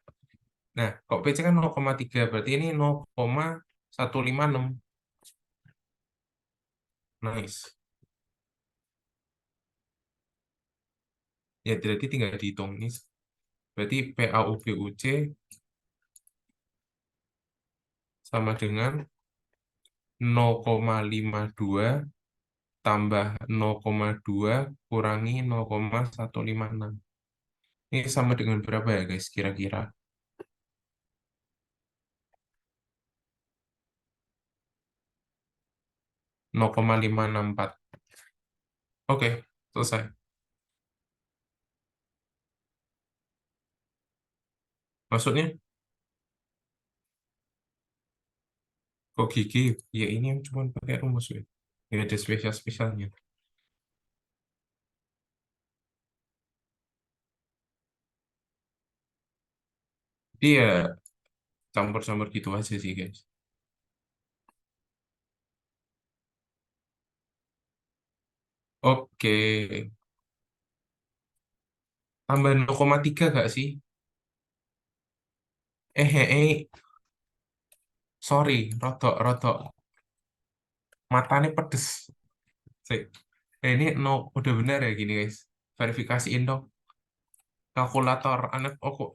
Speaker 1: Nah, kok PC kan 0,3, berarti ini 0,156. Nice. Ya, berarti tinggal dihitung ini. Berarti PAUB-UC sama dengan 0,52 tambah 0,2 kurangi 0,156. Ini sama dengan berapa ya guys kira-kira? 0,564. Oke, selesai. Maksudnya, kok gigi? Ya ini yang cuma pakai rumus ya. Ini ada spesial-spesialnya. Dia campur-campur gitu aja sih guys. Oke, tambah 0,3 gak sih? Eh, sorry, rotok. Matanya pedes. Sik. Ini no, udah benar ya gini guys. Verifikasiin dong. Kalkulator.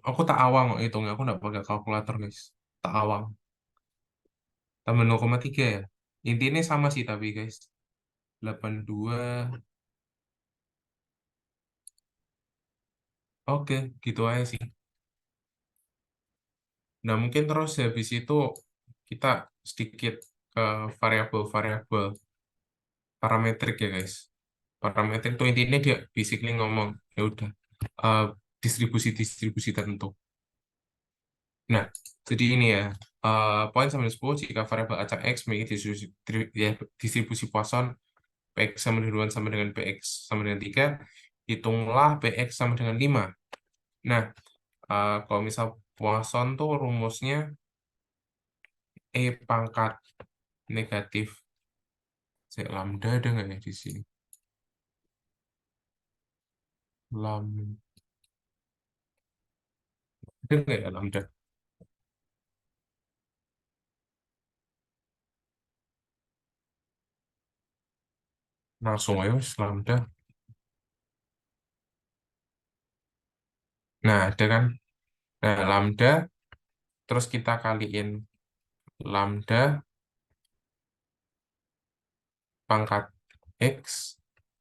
Speaker 1: Aku tak awang kok hitungnya. Aku nggak pakai kalkulator guys. Tak awang. Tambah 0,3 ya. Intinya sama sih tapi guys. 82. Oke, gitu aja sih. Nah, mungkin terus habis itu kita sedikit ke variabel-variabel parametrik ya guys. Parametrik itu intinya dia basically ngomong ya udah eh, distribusi-distribusi tertentu. Nah, jadi ini ya, poin sampai 10 jika variabel acak X memiliki distribusi Poisson Px sama dengan 2 sama dengan Px sama dengan 3, hitunglah Px sama dengan 5. Nah, kalau misal Poisson tuh rumusnya E pangkat negatif lambda ada nggak ya di sini? Lambda, ada nggak ya lambda? Langsung aja wis, lambda. Nah, ada kan? Nah, lambda, terus kita kaliin lambda pangkat X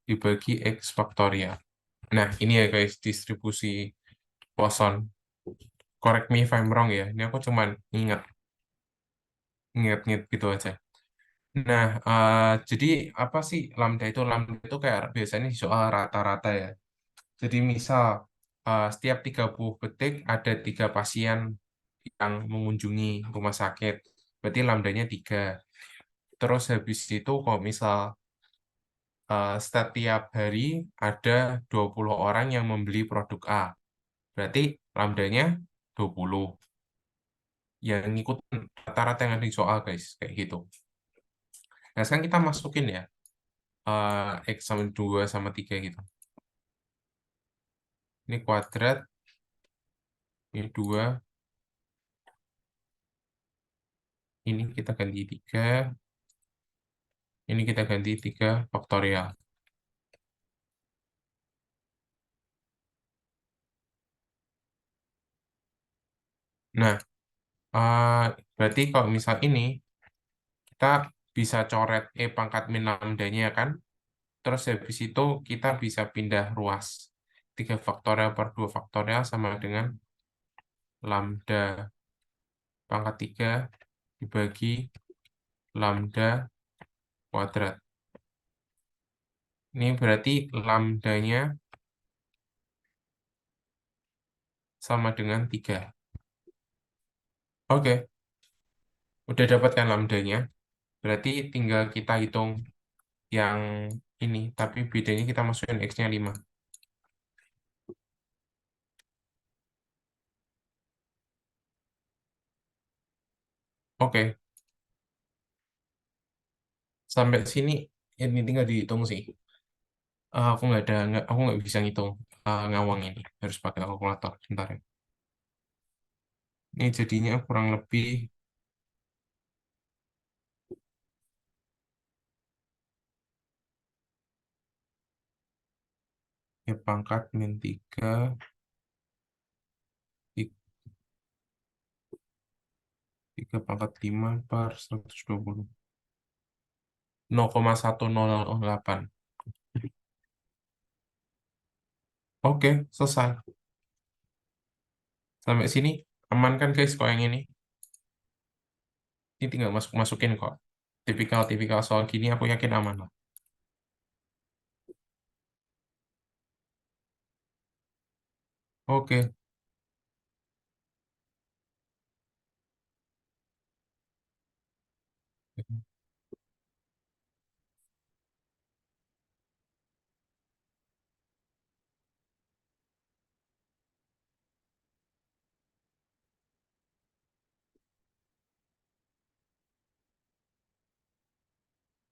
Speaker 1: dibagi X faktorial. Nah, ini ya guys, distribusi Poisson. Correct me if I'm wrong ya. Ini aku cuman ingat gitu aja. Nah, jadi apa sih lambda itu? Lambda itu kayak biasanya di soal rata-rata ya. Jadi misal setiap 30 detik ada 3 pasien yang mengunjungi rumah sakit. Berarti lambdanya 3. Terus habis itu kalau misal setiap hari ada 20 orang yang membeli produk A. Berarti lambdanya 20. Yang ngikutin rata-rata yang ada di soal guys. Kayak gitu. Nah sekarang kita masukin ya. X sama 2 sama 3 gitu. Ini kuadrat. Ini 2. Ini kita ganti 3. Ini kita ganti 3 faktorial. Nah, eh, berarti kalau misal ini, kita bisa coret E pangkat min lambdanya kan. Terus habis itu kita bisa pindah ruas. 3 faktorial per 2 faktorial sama dengan lambda pangkat 3 dibagi lambda kuadrat. Ini berarti lambdanya sama dengan 3. Oke, udah dapatkan lambdanya. Berarti tinggal kita hitung yang ini, tapi bedanya kita masukin X-nya 5. Oke, sampai sini ini tinggal dihitung sih. Aku aku nggak bisa ngitung ngawang ini. Harus pakai kalkulator. Bentar ya. Ini jadinya kurang lebih ya pangkat min 3, 3 pangkat 5 per 120. 0,1008. Oke, selesai. Sampai sini aman kan guys kok yang ini? Ini tinggal masukin kok. Tipikal-tipikal soal gini aku yakin aman lah. Oke,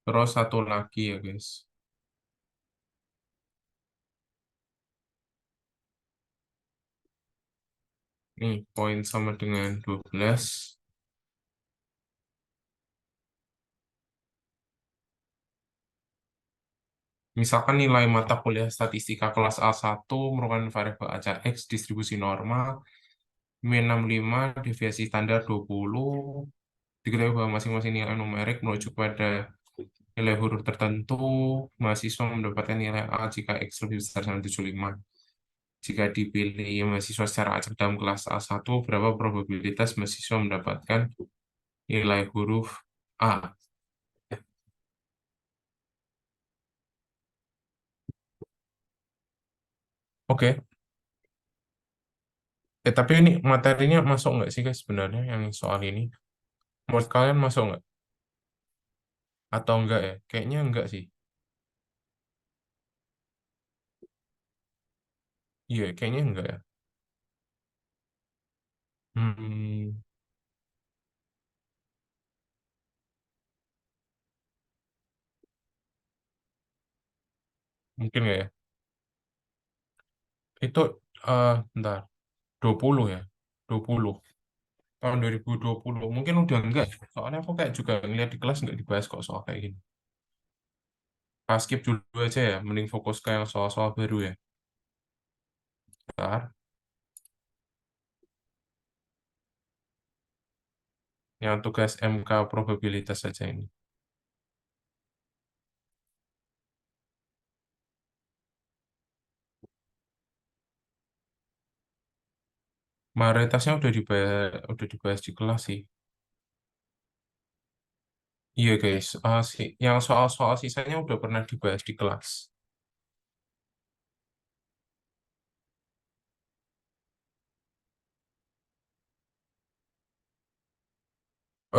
Speaker 1: terus satu lagi ya guys. Nih, poin sama dengan 12. Misalkan nilai mata kuliah statistika kelas A1 merupakan variabel acak X distribusi normal, min 65, deviasi standar 20. Diketahui bahwa masing-masing nilai numerik merujuk pada nilai huruf tertentu. Mahasiswa mendapatkan nilai A jika X lebih besar dari 75. Jika dipilih mahasiswa secara acak dalam kelas A1, berapa probabilitas mahasiswa mendapatkan nilai huruf A? Oke, tapi ini materinya masuk nggak sih guys sebenarnya yang soal ini? Menurut kalian masuk nggak? Atau enggak ya? Kayaknya enggak sih. Iya, kayaknya enggak ya. Hmm, mungkin nggak ya? Itu, bentar, 20 ya? 20. Tahun 2020. Mungkin udah enggak ya? Soalnya aku kayak juga ngeliat di kelas nggak dibahas kok soal kayak gini. Skip dulu aja ya, mending fokus ke yang soal-soal baru ya. Bentar, yang tugas MK probabilitas saja ini. Mayoritasnya udah dibahas di kelas sih. Iya guys, yang soal-soal sisanya udah pernah dibahas di kelas.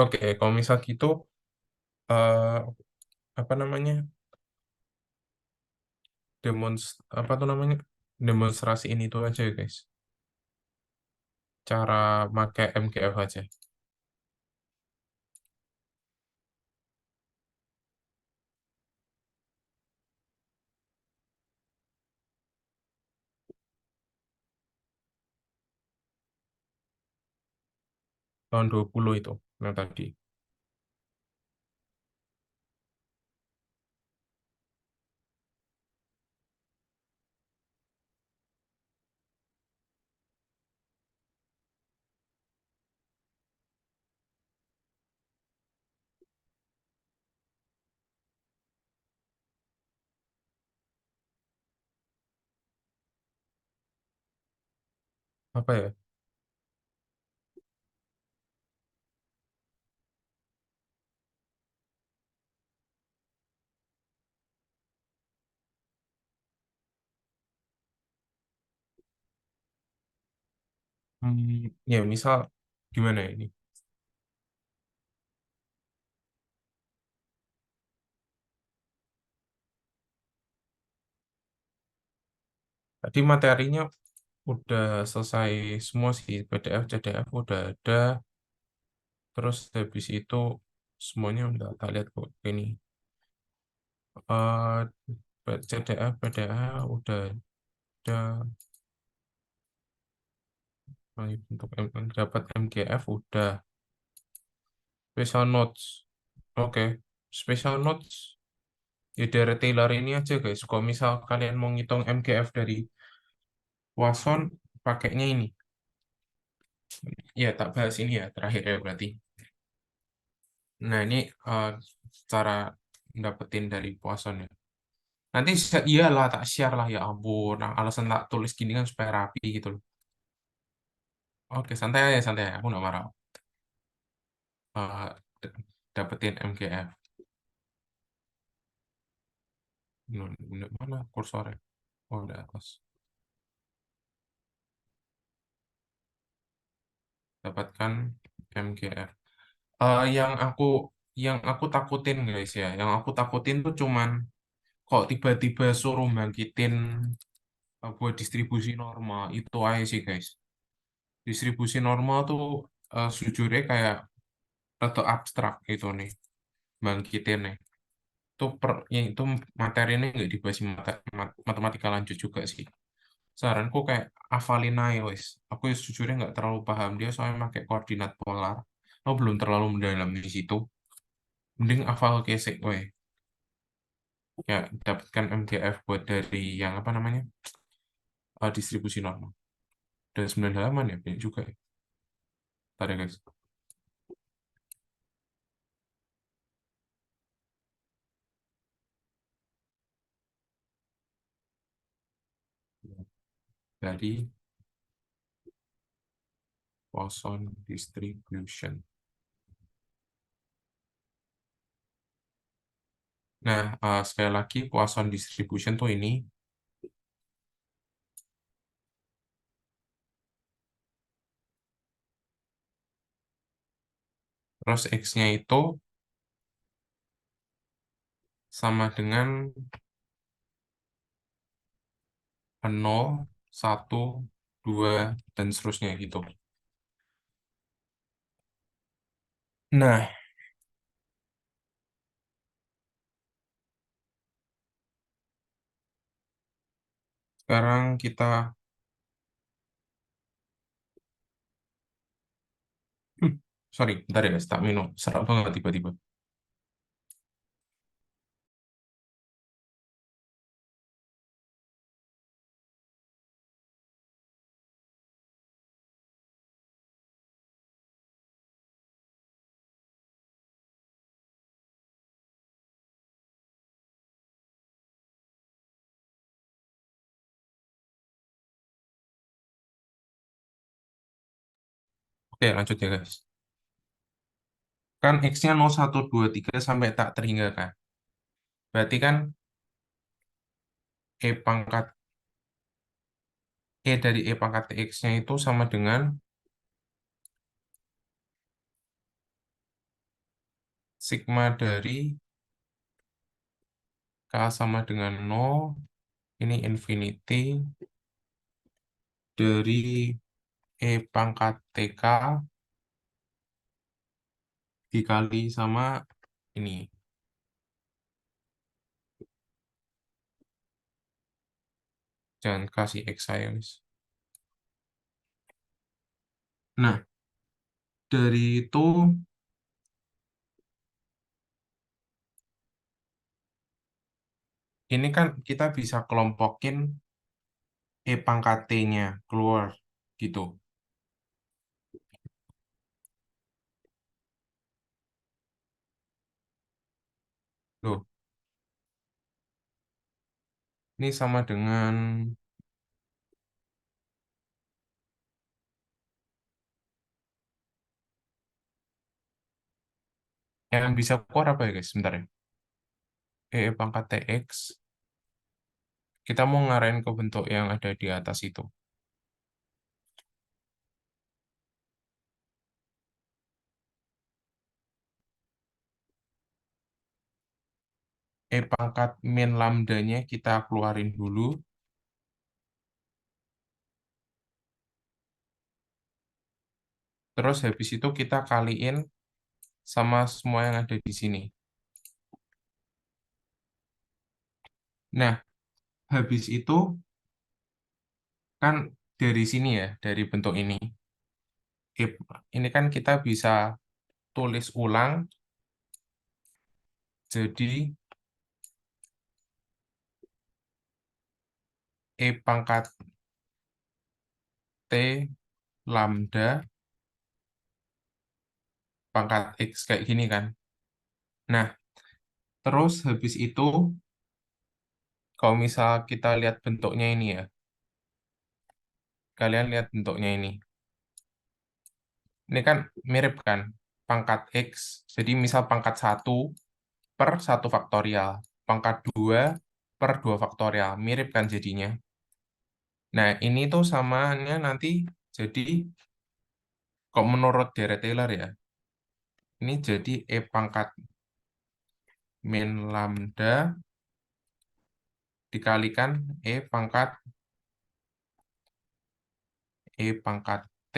Speaker 1: Oke, kalau misal gitu, eh, apa namanya, apa tuh namanya, demonstrasi ini tuh aja ya guys. Cara pakai MGF aja. Tahun 20 itu, yang tadi. Apa ya? Ya misal gimana ini? Tadi materinya udah selesai semua sih, PDF, CDF udah ada, terus habis itu semuanya udah tak lihat kok ini. CDF, PDA udah ada, untuk dapat MGF udah, special notes. Oke, special notes ya dari Taylor ini aja guys. Kalau misal kalian mau ngitung MGF dari Watson, pakainya ini. Ya, tak bahas ini ya terakhir ya berarti. Nah, ini eh, cara dapetin dari Poisson ya. Nanti iyalah tak share lah ya ampun. Nah, alasan tak tulis gini kan supaya rapi gitu loh. Oke, santai aja, santai aja. Aku nggak marah. Eh, d- dapetin MGF. Mana kursornya? Oh, udah atas. Dapatkan MGF. Yang aku takutin guys ya, yang aku takutin tuh cuman kok tiba-tiba suruh bangkitin buat distribusi normal itu aja sih guys. Distribusi normal tuh sejujurnya kayak atau abstrak itu nih bangkitin nih. Itu materi ini nggak dibahas di matematika lanjut juga sih. Saranku kayak hafalin aja wes. Aku sejujurnya nggak terlalu paham dia soalnya pakai koordinat polar. Aku belum terlalu mendalam di situ. Mending hafal kesek weh. Ya dapatkan MGF buat dari yang apa namanya distribusi normal. Dan 9 halaman ya banyak juga ya. Tadi guys. Dari Poisson distribution. Nah, sekali lagi Poisson distribution tuh ini, terus X-nya itu sama dengan 0, 1, 2, dan seterusnya gitu. Nah, sekarang kita, hmm, sorry, bentar ya, tak minum, serak banget tiba-tiba. Oke, lanjut ya guys. Kan X-nya 0, 1, 2, 3 sampai tak terhingga kan. Berarti kan E pangkat E dari E pangkat X-nya itu sama dengan sigma dari K sama dengan 0, ini infinity dari E pangkat TK dikali sama ini. Jangan kasih X saya, guys. Nah, dari itu, ini kan kita bisa kelompokin E pangkat T-nya keluar gitu. Loh, ini sama dengan yang bisa keluar apa ya guys? Sebentar ya. E pangkat TX, kita mau ngarahin ke bentuk yang ada di atas itu. E pangkat min lambdanya kita keluarin dulu. Terus habis itu kita kaliin sama semua yang ada di sini. Nah, habis itu kan dari sini ya, dari bentuk ini. Ini kan kita bisa tulis ulang jadi E pangkat T lambda pangkat X kayak gini kan. Nah, terus habis itu kalau misal kita lihat bentuknya ini ya, kalian lihat bentuknya ini. Ini kan mirip kan, pangkat X. Jadi misal pangkat 1/1 faktorial, pangkat 2 per 2 faktorial. Mirip kan jadinya. Nah, ini tuh samanya nanti jadi, kok menurut Deret Taylor ya, ini jadi E pangkat min lambda dikalikan E pangkat T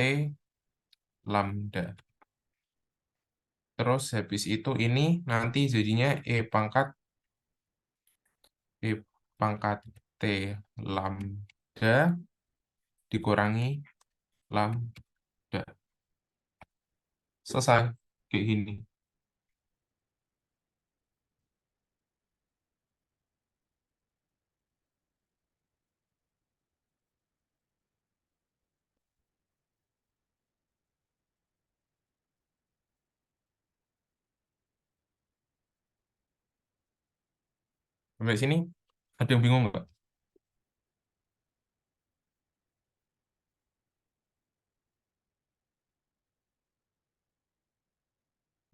Speaker 1: lambda. Terus habis itu ini nanti jadinya E pangkat T lambda dikurangi lambda. Selesai. Kayak gini. Sampai sini ada yang bingung nggak?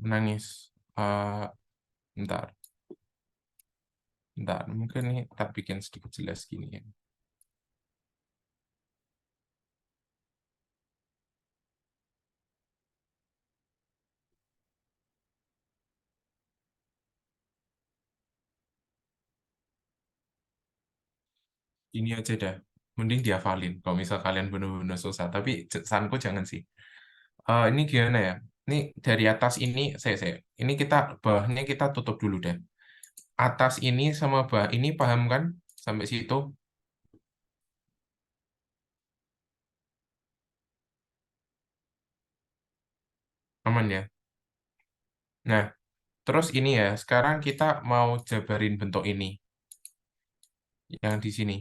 Speaker 1: Menangis. Bentar. Bentar. Mungkin ini tak bikin sedikit jelas gini ya. Ini aja dah. Mending dihafalin. Kalau misal kalian benar-benar susah. Tapi saranku jangan sih. Ini gimana ya? Ini dari atas ini, saya. Ini kita, bawahnya kita tutup dulu deh. Atas ini sama bawah ini paham kan? Sampai situ aman ya. Nah, terus ini ya, sekarang kita mau jabarin bentuk ini yang di sini.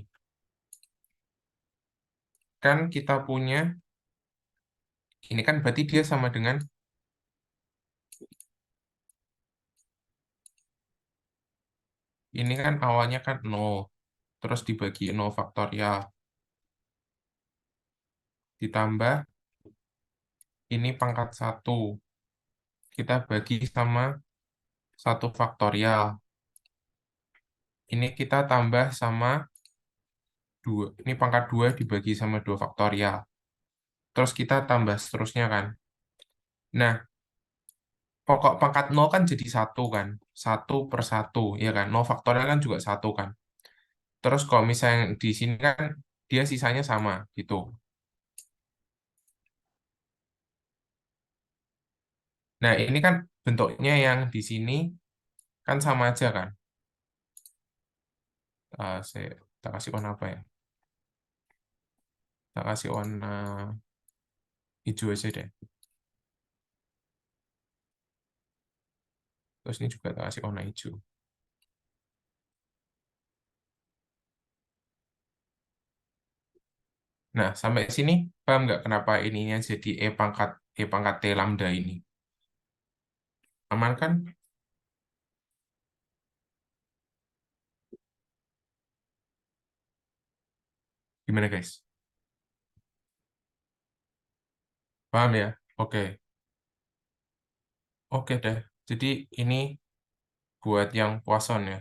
Speaker 1: Kan kita punya, ini kan berarti dia sama dengan, ini kan awalnya kan 0, terus dibagi 0 faktorial, ditambah ini pangkat 1, kita bagi sama 1 faktorial. Ini kita tambah sama 2, ini pangkat 2 dibagi sama 2 faktorial. Terus kita tambah seterusnya kan. Nah, pokok pangkat 0 kan jadi 1 kan. 1/1, ya kan. 0 faktorial kan juga 1 kan. Terus kalau misalnya di sini kan dia sisanya sama gitu. Nah, ini kan bentuknya yang di sini kan sama aja kan. Tak kasih warna apa ya? Tak kasih warna hijau aja deh. Terus ini juga tak kasih warna hijau. Nah, sampai sini paham nggak kenapa ininya jadi E pangkat T lambda ini? Aman kan? Gimana guys? Paham ya? Oke. Oke deh. Jadi ini buat yang Poisson ya.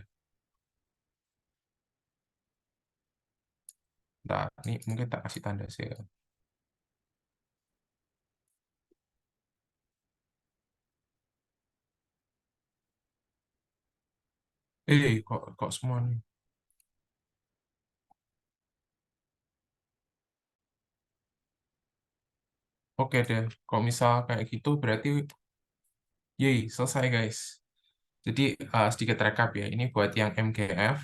Speaker 1: Nah, ini mungkin tak kasih tanda sih. Kok semua nih? Oke deh, kalau misal kayak gitu berarti yay, selesai guys. Jadi sedikit rekap ya, ini buat yang MGF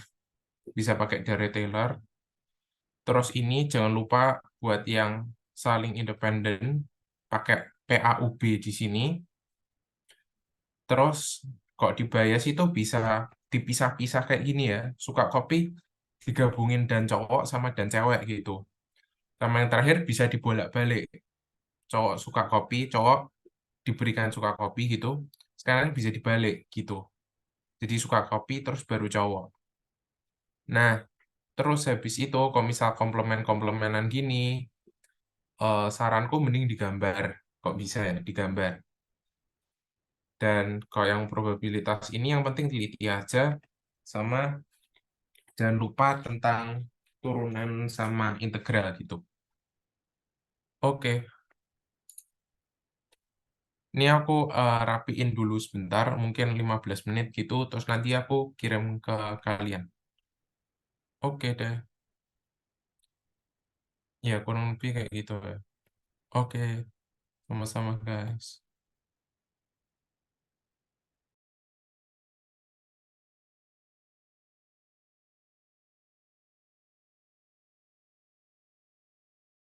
Speaker 1: bisa pakai dari Taylor. Terus ini jangan lupa buat yang saling independen pakai PAUB di sini. Terus kok di bias itu bisa dipisah-pisah kayak gini ya. Suka kopi digabungin dan cowok sama dan cewek gitu. Sama yang terakhir bisa dibolak-balik. Cowok suka kopi, cowok diberikan suka kopi gitu. Sekarang bisa dibalik gitu. Jadi suka kopi terus baru cowok. Nah, terus habis itu kalau misal komplement-komplemenan gini, saranku mending digambar. Kok bisa ya digambar? Dan kalau yang probabilitas ini yang penting teliti aja sama jangan lupa tentang turunan sama integral gitu. Oke, ini aku rapiin dulu sebentar, mungkin 15 menit gitu, terus nanti aku kirim ke kalian. Oke deh, ya kurang lebih kayak gitu ya. Oke, sama-sama guys.